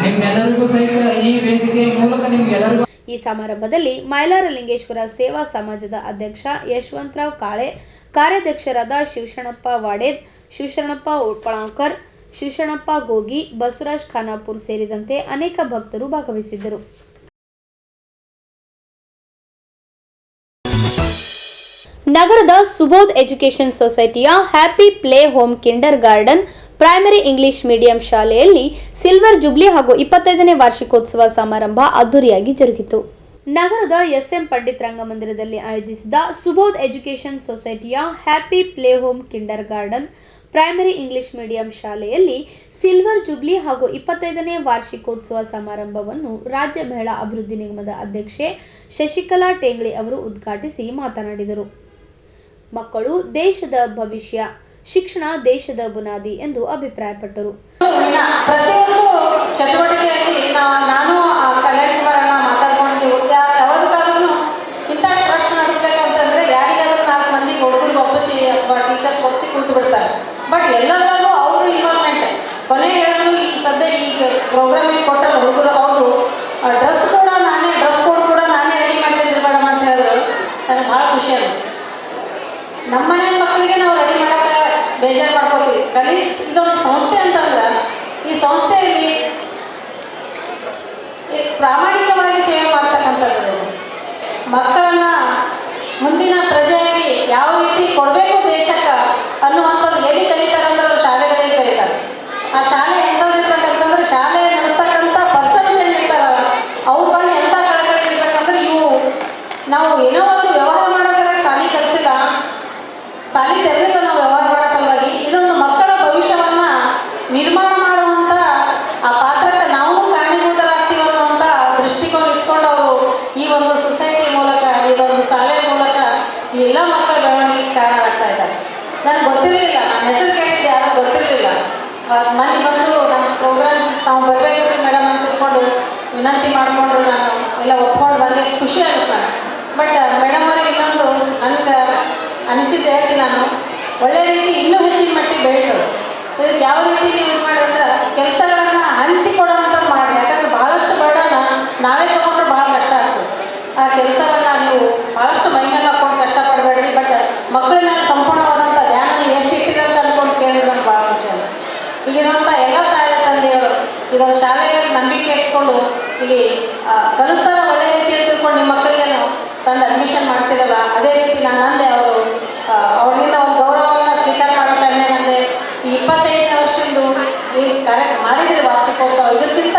ನಿಮ್ಮೆಲ್ಲರಿಗೂ ಸಹಿತ ಈ ವೇದಿಕೆ ಮೂಲಕ ನಿಮ್ಗೆಲ್ಲರಿಗೂ ಈ ಸಮಾರಂಭದಲ್ಲಿ ಮೈಲಾರಲಿಂಗೇಶ್ವರ ಸೇವಾ ಸಮಾಜದ ಅಧ್ಯಕ್ಷ ಯಶವಂತರಾವ್ ಕಾಳೆ, ಕಾರ್ಯಾಧ್ಯಕ್ಷರಾದ ಶಿವಶರಣಪ್ಪ ವಾಡೇದ್, ಶಿವಶರಣಪ್ಪ ಉಳ್ಪಳಾಂಕರ್, ಶಿವಶರಣಪ್ಪ ಗೋಗಿ, ಬಸವರಾಜ್ ಖಾನಾಪುರ್ ಸೇರಿದಂತೆ ಅನೇಕ ಭಕ್ತರು ಭಾಗವಹಿಸಿದ್ದರು. ನಗರದ ಸುಬೋಧ್ ಎಜುಕೇಷನ್ ಸೊಸೈಟಿಯ happy play home kindergarten primary English medium ಶಾಲೆಯಲ್ಲಿ ಸಿಲ್ವರ್ ಜುಬ್ಲಿ ಹಾಗೂ 25ನೇ ವಾರ್ಷಿಕೋತ್ಸವ ಸಮಾರಂಭ ಅದ್ದೂರಿಯಾಗಿ ಜರುಗಿತು. ನಗರದ ಎಸ್ಎಂ ಪಂಡಿತ್ ರಂಗಮಂದಿರದಲ್ಲಿ ಆಯೋಜಿಸಿದ ಸುಬೋಧ್ ಎಜುಕೇಷನ್ ಸೊಸೈಟಿಯ happy play home kindergarten primary English medium ಶಾಲೆಯಲ್ಲಿ ಸಿಲ್ವರ್ ಜುಬ್ಲಿ ಹಾಗೂ 25ನೇ ವಾರ್ಷಿಕೋತ್ಸವ ಸಮಾರಂಭವನ್ನು ರಾಜ್ಯ ಮಹಿಳಾ ಅಭಿವೃದ್ಧಿ ನಿಗಮದ ಅಧ್ಯಕ್ಷೆ ಶಶಿಕಲಾ ಟೇಂಗ್ಳಿ ಅವರು ಉದ್ಘಾಟಿಸಿ ಮಾತನಾಡಿದರು. ಮಕ್ಕಳು ದೇಶದ ಭವಿಷ್ಯ, ಶಿಕ್ಷಣ ದೇಶದ ಬುನಾದಿ ಎಂದು ಅಭಿಪ್ರಾಯಪಟ್ಟರು. ಪ್ರತಿಯೊಂದು ಚಟುವಟಿಕೆಯಲ್ಲಿ ನಾನು ಕಲ್ಯಾಣ್ ಕುಮಾರನ್ನ ಮಾತಾಡ್ಕೊಂಡಿದ್ದೀವಿ. ಯಾವ್ದಕ್ಕಾದ್ರೂ ಇಂಥ ಟ್ರಸ್ಟ್ ನಡೆಸ್ಬೇಕಂತಂದ್ರೆ ಯಾರಿಗಾದ್ರೂ 4 ಮಂದಿ ಹುಡುಗರಿಗೆ ಒಪ್ಪಿಸಿ ಅಥವಾ ಟೀಚರ್ಸ್ ಒಪ್ಪಿಸಿ ಕೂತು ಬಿಡ್ತಾರೆ. ಬಟ್ ಎಲ್ಲರಿಗೂ ಅವ್ರ ಇನ್ವಾಲ್ವ್ಮೆಂಟ್ ಕೊನೆ ಹೇಳಿದ್ರು. ಈ ಸದ್ಯ ಈಗ ಪ್ರೋಗ್ರಾಮಿಗೆ ಕೊಟ್ಟರೆ ಹುಡುಗರು ಅವ್ರದ್ದು ಡ್ರೆಸ್ ಕೂಡ ನಾನೇ, ಡ್ರೆಸ್ ಕೋಡ್ ಕೂಡ ನಾನೇ ರೆಡಿ ಮಾಡಿದ್ದಿದ್ರು ಮೇಡಮ್ ಅಂತ ಹೇಳಿದ್ರು. ನನಗೆ ಭಾಳ ಖುಷಿ ಅನಿಸ್ತು. ನಮ್ಮನೆ ಮಕ್ಕಳಿಗೆ ನಾವು ರೆಡಿ ಮಾಡೋಕೆ ಬೇಜಾರು ಮಾಡ್ಕೋತೀವಿ. ಇದೊಂದು ಸಂಸ್ಥೆ ಅಂತಂದ್ರೆ ಈ ಸಂಸ್ಥೆಯಲ್ಲಿ ಪ್ರಾಮಾಣಿಕವಾಗಿ ಸೇವೆ ಮಾಡ್ತಕ್ಕಂಥದ್ದು, ಮಕ್ಕಳನ್ನ ಮುಂದಿನ ಪ್ರಜೆಯಾಗಿ ಯಾವ ರೀತಿ ಕೊಡಬೇಕು ದೇಶಕ್ಕೆ ಅನ್ನುವಂಥದ್ದು ಎಲ್ಲಿ ಕಲಿತಾರೆ ಅಂದ್ರೆ ಅವರು ಶಾಲೆಗಳಲ್ಲಿ ಕಲಿತಾರೆ. ಆ ಶಾಲೆ ಎಂಥದಿರ್ಬೇಕಂತಂದ್ರೆ ಶಾಲೆ ನಡೆಸ್ತಕ್ಕಂಥ ಪರ್ಸನ್ಸ್ ಏನಿರ್ತಾರಲ್ಲ ಅವ್ರ ಬಳಿ ಎಂಥ ಕಳೆಗಳು ಇರ್ಬೇಕಂದ್ರೆ ಇವು ನಾವು ಏನೋ ಒಂದು ವ್ಯವಹಾರ ಮಾಡೋದ್ರಾಗ ಶಾಲೆ ಕಲಿಸಿಲ್ಲ, ಶಾಲೆ ತೆರೆದಿಲ್ಲ ನಾವು ವ್ಯವಹಾರ ಮಾಡೋ ಸಲುವಾಗಿ. ಇದೊಂದು ಮಕ್ಕಳ ಭವಿಷ್ಯವನ್ನ ನಿರ್ಮಾಣ ಮಾಡುವಂಥ ಆ ಪಾತ್ರಕ್ಕೆ ನಾವು ಕಾರಣೀಭೂತರಾಗ್ತೀವಿ ಅನ್ನುವಂಥ ದೃಷ್ಟಿಕೋನ ಇಟ್ಕೊಂಡು ಅವರು ಈ ಒಂದು ಸೊಸೈಟಿ ಮೂಲಕ, ಇದೊಂದು ಶಾಲೆ ಮೂಲಕ ಈ ಎಲ್ಲ ಮಕ್ಕಳ ಬೆಳವಣಿಗೆಗೆ ಕಾರಣ ಆಗ್ತಾ ಇದ್ದಾರೆ. ನನಗೆ ಗೊತ್ತಿರಲಿಲ್ಲ, ನನ್ನ ಹೆಸರು ಕೇಳಿದ್ದೆ ಯಾರು ಗೊತ್ತಿರಲಿಲ್ಲ. ಮನೆ ಬಂದು ನಮ್ಮ ಪ್ರೋಗ್ರಾಮ್ ನಾವು ಬರಬೇಕು ಮೇಡಮ್ ಅಂತ ತಿಳ್ಕೊಂಡು ವಿನಂತಿ ಮಾಡಿಕೊಂಡ್ರು. ನಾನು ಎಲ್ಲ ಒಪ್ಕೊಂಡು ಬಂದೆ, ಖುಷಿ ಅನಿಸ್ತು. ಬಟ್ ಮೇಡಮ್ ಅವ್ರಿಗೆ ಇನ್ನೊಂದು ನನಗೆ ಅನಿಸಿದ್ದು ಹೇಳ್ತೀನಿ ನಾನು, ಒಳ್ಳೆ ರೀತಿ ಇನ್ನೂ ಹೆಚ್ಚಿನ ಮಟ್ಟಿಗೆ ಬೆಳೀತದೆ. ಇದಕ್ಕೆ ಯಾವ ರೀತಿ ನೀವು ಇದು ಮಾಡಿದ್ರೆ ಕೆಲಸಗಳನ್ನು ಹಂಚಿಕೊಡೋವಂಥದ್ದು ಮಾಡಿ. ಯಾಕಂದ್ರೆ ಭಾಳಷ್ಟು ಬರ್ಡನ್ನ ನಾವೇ ತೊಗೊಂಡ್ರೆ ಭಾಳ ಕಷ್ಟ ಆಗ್ತದೆ. ಆ ಕೆಲಸವನ್ನು ನೀವು ಭಾಳಷ್ಟು ಮೈಮೇಲೆ ಹಾಕ್ಕೊಂಡು ಕಷ್ಟಪಡಬೇಡ್ರಿ. ಬಟ್ ಮಕ್ಕಳ ಮೇಲೆ ಸಂಪೂರ್ಣವಾದಂಥ ಧ್ಯಾನ ನೀವು ಎಷ್ಟು ಇಟ್ಟಿದೆ ಅಂತ ಅಂದ್ಕೊಂಡು ಕೇಳಿದ್ರೆ ನಂಗೆ ಭಾಳ ಖುಷಿ ಅನಿಸ್ತು. ಇಲ್ಲಿರುವಂಥ ಎಲ್ಲ ತಾಯಿ ತಂದೆಯವರು ಇದೊಂದು ಶಾಲೆಗೆ ನಂಬಿಕೆ ಇಟ್ಕೊಂಡು ಇಲ್ಲಿ ಕಲಿಸ್ತಾರ ಒಳ್ಳೆ ರೀತಿ ಅಂತ ತಿಳ್ಕೊಂಡು ನಿಮ್ಮ ಮಕ್ಕಳಿಗೆ ತಂದು ಅಡ್ಮಿಷನ್ ಮಾಡಿಸಿರಲ್ಲ. ಅದೇ ರೀತಿ ನಾನು ಅಂದೆ, ಅವರಿಂದ ಒಂದು ಗೌರವವನ್ನು ಸ್ವೀಕಾರ ಮಾಡೋ ಟೈಮ್ನಾಗ ಅಂದೆ, ಈ 25ನೇ ವರ್ಷದ್ದು ಈ ಮಾಡಿದರೆ ವಾರ್ಷಿಕೋತ್ಸವ ಇದಕ್ಕಿಂತ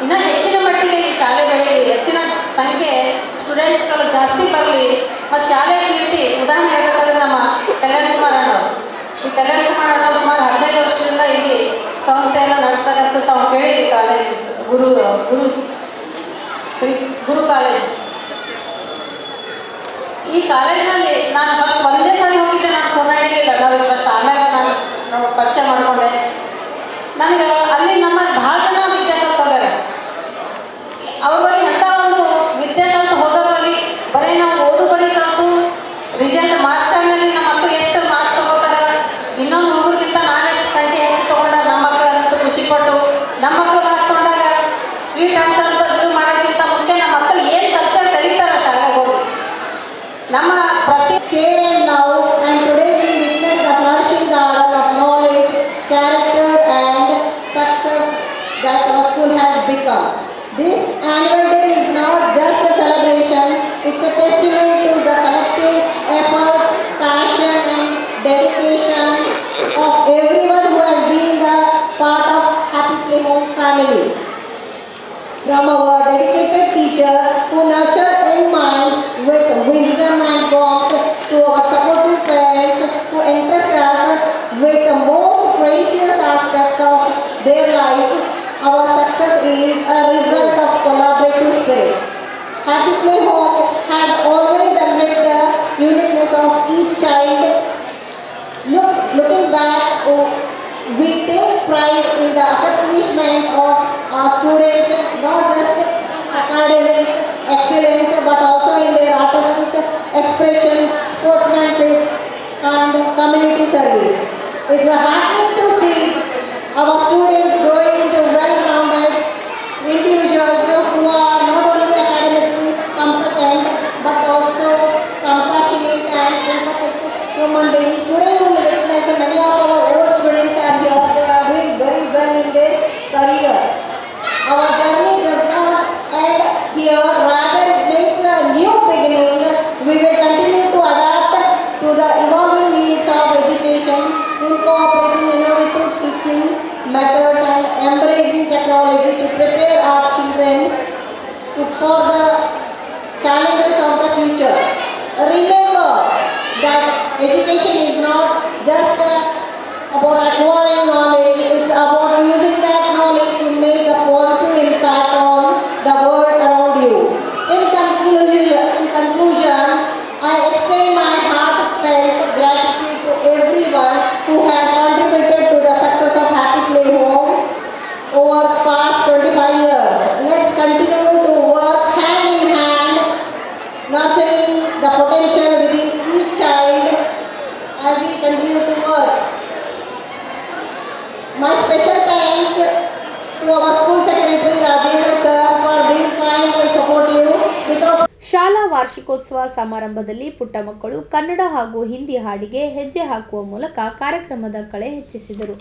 ಇನ್ನೂ ಹೆಚ್ಚಿನ ಮಟ್ಟಿಗೆ ಈ ಶಾಲೆ ಬೆಳೆಯಲಿ, ಹೆಚ್ಚಿನ ಸಂಖ್ಯೆ ಸ್ಟೂಡೆಂಟ್ಸ್ಗಳು ಜಾಸ್ತಿ ಬರಲಿ. ಮತ್ತು ಶಾಲೆ ಕೀರ್ತಿ ಉದಾಹರಣೆ ಹೇಳಬೇಕಾದ್ರೆ ನಮ್ಮ ಕಲ್ಯಾಣ್ ಕುಮಾರ್ ಅಣ್ಣವರು, ಈ ಕಲ್ಯಾಣ್ ಕುಮಾರ್ ಅಣ್ಣವ್ರು ಸುಮಾರು 15 ವರ್ಷದಿಂದ ಇಲ್ಲಿ ಸಂಸ್ಥೆಯನ್ನು ನಡೆಸ್ತಕ್ಕಂಥ ತಾವು ಕೇಳಿದ್ವಿ. ಕಾಲೇಜ್ ಗುರು ಕಾಲೇಜ್. ಈ ಕಾಲೇಜಿನಲ್ಲಿ ನಾನು ಫಸ್ಟ್ ಒಂದೇ ಸಾರಿ ಹೋಗಿದ್ದೆ. ನಾನು ಕೊನಾಡಿಲಿಲ್ಲ, ನಾವು ಫಸ್ಟ್ ಆಮೇಲೆ ನಾನು ಪರಿಚಯ ಮಾಡಿಕೊಂಡೆ. ನನಗೆ ಅಲ್ಲಿ ನಮ್ಮ ಭಾಳ ಜನ ವಿದ್ಯಾರ್ಥಿ ಹೋಗ್ಯಾರ. ಅವ್ರ ಬಳಿ ಅಂಥ ಒಂದು ವಿದ್ಯಾರ್ಥಿ ಹೋದವರಲ್ಲಿ ಬರೀ ನಾವು ಓದು ಬರೀ ಕಲಿತು ರಿಸಲ್ಟ್ ಮಾರ್ಕ್ಸ್ ಕಾರ್ಡ್ನಲ್ಲಿ ನಮ್ಮ ಮಕ್ಕಳು ಎಷ್ಟು ಮಾರ್ಕ್ಸ್ ತೊಗೋತಾರೆ, ಇನ್ನೊಂದು ಹುಡುಗರಿಗಿಂತ ನಾವೆಷ್ಟು ಸಂಖ್ಯೆ ಹೆಚ್ಚು ತೊಗೊಂಡಾಗ ನಮ್ಮ ಮಕ್ಕಳಂತೂ ಖುಷಿಪಟ್ಟು ನಮ್ಮ ಮಕ್ಕಳು ಮಾರ್ಕ್ಸ್ ತೊಗೊಂಡಾಗ ಸ್ವೀಟ್ ಹಂಚ ಅಂತ ಇದು ಮಾಡೋದಕ್ಕಿಂತ ಮುಖ್ಯ ನಮ್ಮ ಮಕ್ಕಳು ಏನು ಕಲ್ಚರ್ ಕಲಿತಾರೆ ಶಾಲೆಗೆ ಹೋಗಿ. ನಮ್ಮ ಪ್ರತಿ here and now, and today we witness the flourishing garden of knowledge, character and success that our school has become. This annual day is from our dedicated teachers who nurture young minds with wisdom and warmth, to our supportive parents who entrust us with the most precious aspects of their lives. Our success is a result of collaborative spirit. Happy Play Home has always embraced the uniqueness of each child. Looking back, we take pride in the accomplishment of our students, not just academic excellence, but also in their artistic expression, sportsmanship, and community service. It's heartening to see our students growing into well-rounded individuals who are not only academically competent, but also compassionate and empathetic human beings. Today we will witness many of our old students are here. They are doing very well in their career. Our journey does not end here, rather it makes a new beginning. We will continue to adapt to the evolving needs of education, incorporating innovative teaching methods and embracing technology to prepare our children for the challenges of the future. Remember that education is not just about acquiring knowledge, it's about using that knowledge to make a positive impact on the world around you. In conclusion, I extend my heartfelt gratitude to everyone who has contributed to the success of Happy Play Home over the past 25 years. Let's continue to work hand in hand, nurturing the potential within each child as we continue to work. My special thanks to our school secretary Rajendra sir for being kind and supportive. Without ಶಾಲಾ ವಾರ್ಷಿಕೋತ್ಸವ ಸಮಾರಂಭದಲ್ಲಿ ಪುಟ್ಟ ಮಕ್ಕಳು ಕನ್ನಡ ಹಾಗೂ ಹಿಂದಿ ಹಾಡಿಗೆ ಹೆಜ್ಜೆ ಹಾಕುವ ಮೂಲಕ ಕಾರ್ಯಕ್ರಮದ ಕಳೆ ಹೆಚ್ಚಿಸಿದರು.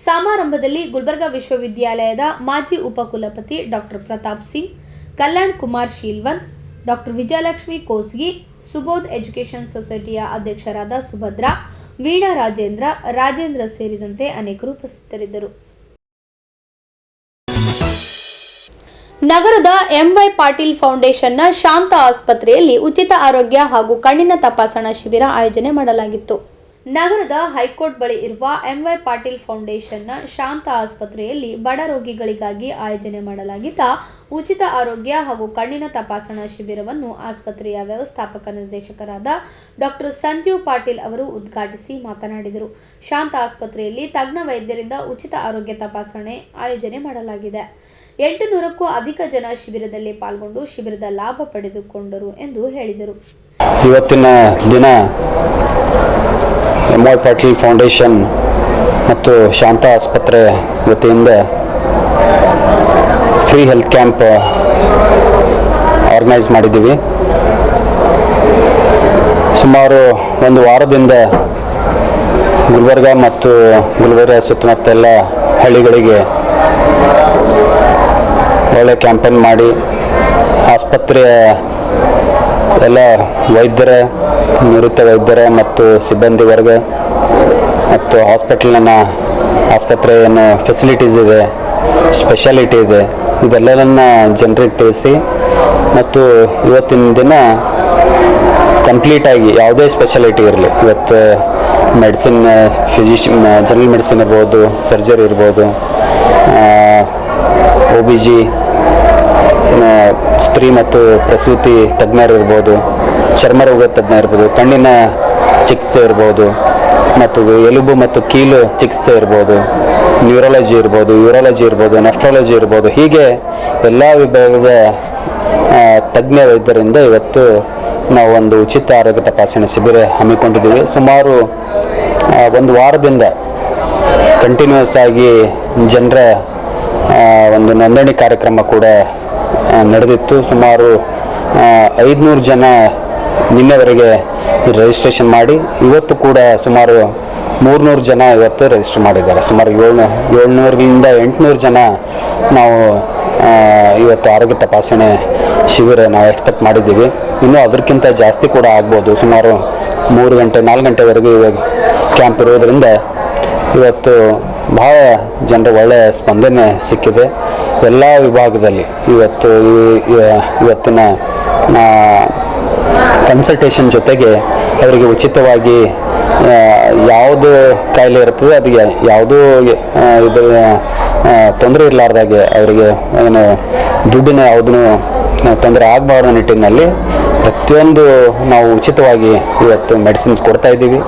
ಸಮಾರಂಭದಲ್ಲಿ ಗುಲ್ಬರ್ಗಾ ವಿಶ್ವವಿದ್ಯಾಲಯದ ಮಾಜಿ ಉಪಕುಲಪತಿ doctor Pratap Singh, Kalyan Kumar Shilvant, doctor Vijayalakshmi Kosgi, Subodh education ಸೊಸೈಟಿಯ ಅಧ್ಯಕ್ಷರಾದ ಸುಭದ್ರಾ, ವೀಣಾ ರಾಜೇಂದ್ರ ಸೇರಿದಂತೆ ಅನೇಕರು ಉಪಸ್ಥಿತರಿದ್ದರು. ನಗರದ ಎಂವೈ ಪಾಟೀಲ್ ಫೌಂಡೇಶನ್ನ ಶಾಂತ ಆಸ್ಪತ್ರೆಯಲ್ಲಿ ಉಚಿತ ಆರೋಗ್ಯ ಹಾಗೂ ಕಣ್ಣಿನ ತಪಾಸಣಾ ಶಿಬಿರ ಆಯೋಜನೆ ಮಾಡಲಾಗಿತ್ತು. ನಗರದ ಹೈಕೋರ್ಟ್ ಬಳಿ ಇರುವ ಎಂವೈ ಪಾಟೀಲ್ ಫೌಂಡೇಶನ್ನ ಶಾಂತ ಆಸ್ಪತ್ರೆಯಲ್ಲಿ ಬಡ ರೋಗಿಗಳಿಗಾಗಿ ಆಯೋಜನೆ ಮಾಡಲಾಗಿದ್ದ ಉಚಿತ ಆರೋಗ್ಯ ಹಾಗೂ ಕಣ್ಣಿನ ತಪಾಸಣಾ ಶಿಬಿರವನ್ನು ಆಸ್ಪತ್ರೆಯ ವ್ಯವಸ್ಥಾಪಕ ನಿರ್ದೇಶಕರಾದ ಡಾಕ್ಟರ್ ಸಂಜೀವ್ ಪಾಟೀಲ್ ಅವರು ಉದ್ಘಾಟಿಸಿ ಮಾತನಾಡಿದರು. ಶಾಂತ ಆಸ್ಪತ್ರೆಯಲ್ಲಿ ತಜ್ಞ ವೈದ್ಯರಿಂದ ಉಚಿತ ಆರೋಗ್ಯ ತಪಾಸಣೆ ಆಯೋಜನೆ ಮಾಡಲಾಗಿದೆ. 800ಕ್ಕೂ ಅಧಿಕ ಜನ ಶಿಬಿರದಲ್ಲಿ ಪಾಲ್ಗೊಂಡು ಶಿಬಿರದ ಲಾಭ ಪಡೆದುಕೊಂಡರು ಎಂದು ಹೇಳಿದರು. ಇವತ್ತಿನ ದಿನ ಎಂವೈ ಪಾಟೀಲ್ ಫೌಂಡೇಶನ್ ಮತ್ತು ಶಾಂತ ಆಸ್ಪತ್ರೆ ವತಿಯಿಂದ ಫ್ರೀ ಹೆಲ್ತ್ ಕ್ಯಾಂಪ್ ಆರ್ಗನೈಸ್ ಮಾಡಿದ್ದೀವಿ. ಸುಮಾರು ಒಂದು ವಾರದಿಂದ ಗುಲ್ಬರ್ಗಾ ಮತ್ತು ಗುಲ್ಬರ್ಗಾ ಸುತ್ತಮುತ್ತೆಲ್ಲ ಹಳ್ಳಿಗಳಿಗೆ ಒಳ್ಳೆ ಕ್ಯಾಂಪೇನ್ ಮಾಡಿ ಆಸ್ಪತ್ರೆಯ ಎಲ್ಲ ವೈದ್ಯರ, ನುರಿತ ವೈದ್ಯರ ಮತ್ತು ಸಿಬ್ಬಂದಿ ವರ್ಗ ಮತ್ತು ಆಸ್ಪತ್ರೆಯ ಫೆಸಿಲಿಟೀಸ್ ಇದೆ, ಸ್ಪೆಷಾಲಿಟಿ ಇದೆ, ಇದೆಲ್ಲವನ್ನು ಜನರಿಗೆ ತಿಳಿಸಿ ಮತ್ತು ಇವತ್ತಿನ ದಿನ ಕಂಪ್ಲೀಟಾಗಿ ಯಾವುದೇ ಸ್ಪೆಷಾಲಿಟಿ ಇರಲಿ, ಇವತ್ತು ಮೆಡಿಸಿನ್, ಜನರಲ್ ಮೆಡಿಸಿನ್ ಇರ್ಬೋದು, ಸರ್ಜರಿ ಇರ್ಬೋದು, OBG, ಸ್ತ್ರೀ ಮತ್ತು ಪ್ರಸೂತಿ ತಜ್ಞರು ಇರ್ಬೋದು, ಚರ್ಮರೋಗ ತಜ್ಞ ಇರ್ಬೋದು, ಕಣ್ಣಿನ ಚಿಕಿತ್ಸೆ ಇರ್ಬೋದು, ಮತ್ತು ಎಲುಬು ಮತ್ತು ಕೀಲು ಚಿಕಿತ್ಸೆ ಇರ್ಬೋದು, ನ್ಯೂರಾಲಜಿ ಇರ್ಬೋದು, ಯೂರಾಲಜಿ ಇರ್ಬೋದು, ನೆಫ್ರಾಲಜಿ ಇರ್ಬೋದು, ಹೀಗೆ ಎಲ್ಲ ವಿಭಾಗದ ತಜ್ಞ ವೈದ್ಯರಿಂದ ಇವತ್ತು ನಾವು ಒಂದು ಉಚಿತ ಆರೋಗ್ಯ ತಪಾಸಣೆ ಶಿಬಿರ ಹಮ್ಮಿಕೊಂಡಿದ್ದೀವಿ. ಸುಮಾರು ಒಂದು ವಾರದಿಂದ ಕಂಟಿನ್ಯೂಸ್ ಆಗಿ ಜನರ ಒಂದು ನೋಂದಣಿ ಕಾರ್ಯಕ್ರಮ ಕೂಡ ನಡೆದಿತ್ತು. ಸುಮಾರು 500 ಜನ ನಿನ್ನೆವರೆಗೆ ರಿಜಿಸ್ಟ್ರೇಷನ್ ಮಾಡಿ, ಇವತ್ತು ಕೂಡ ಸುಮಾರು 300 ಜನ ಇವತ್ತು ರಿಜಿಸ್ಟರ್ ಮಾಡಿದ್ದಾರೆ. ಸುಮಾರು 700ರಿಂದ 800 ಜನ ನಾವು ಇವತ್ತು ಆರೋಗ್ಯ ತಪಾಸಣೆ ಶಿಬಿರ ನಾವು ಎಕ್ಸ್ಪೆಕ್ಟ್ ಮಾಡಿದ್ದೀವಿ. ಇನ್ನೂ ಅದಕ್ಕಿಂತ ಜಾಸ್ತಿ ಕೂಡ ಆಗ್ಬೋದು. ಸುಮಾರು 3 ಗಂಟೆ 4 ಗಂಟೆವರೆಗೂ ಇವಾಗ ಕ್ಯಾಂಪ್ ಇರೋದರಿಂದ ಇವತ್ತು ಭಾಳ ಜನರ ಒಳ್ಳೆಯ ಸ್ಪಂದನೆ ಸಿಕ್ಕಿದೆ. ಎಲ್ಲ ವಿಭಾಗದಲ್ಲಿ ಇವತ್ತಿನ ಕನ್ಸಲ್ಟೇಷನ್ ಜೊತೆಗೆ ಅವರಿಗೆ ಉಚಿತವಾಗಿ ಯಾವುದು ಕಾಯಿಲೆ ಇರ್ತದೆ ಅದು ಯಾವುದೂ ಇದು ತೊಂದರೆ ಇರಲಾರ್ದಾಗೆ ಅವರಿಗೆ ಏನು ದುಡ್ಡಿನ ಯಾವುದೂ ತೊಂದರೆ ಆಗಬಾರ್ದು ನಿಟ್ಟಿನಲ್ಲಿ ಪ್ರತಿಯೊಂದು ನಾವು ಉಚಿತವಾಗಿ ಇವತ್ತು ಮೆಡಿಸಿನ್ಸ್ ಕೊಡ್ತಾ ಇದ್ದೀವಿ.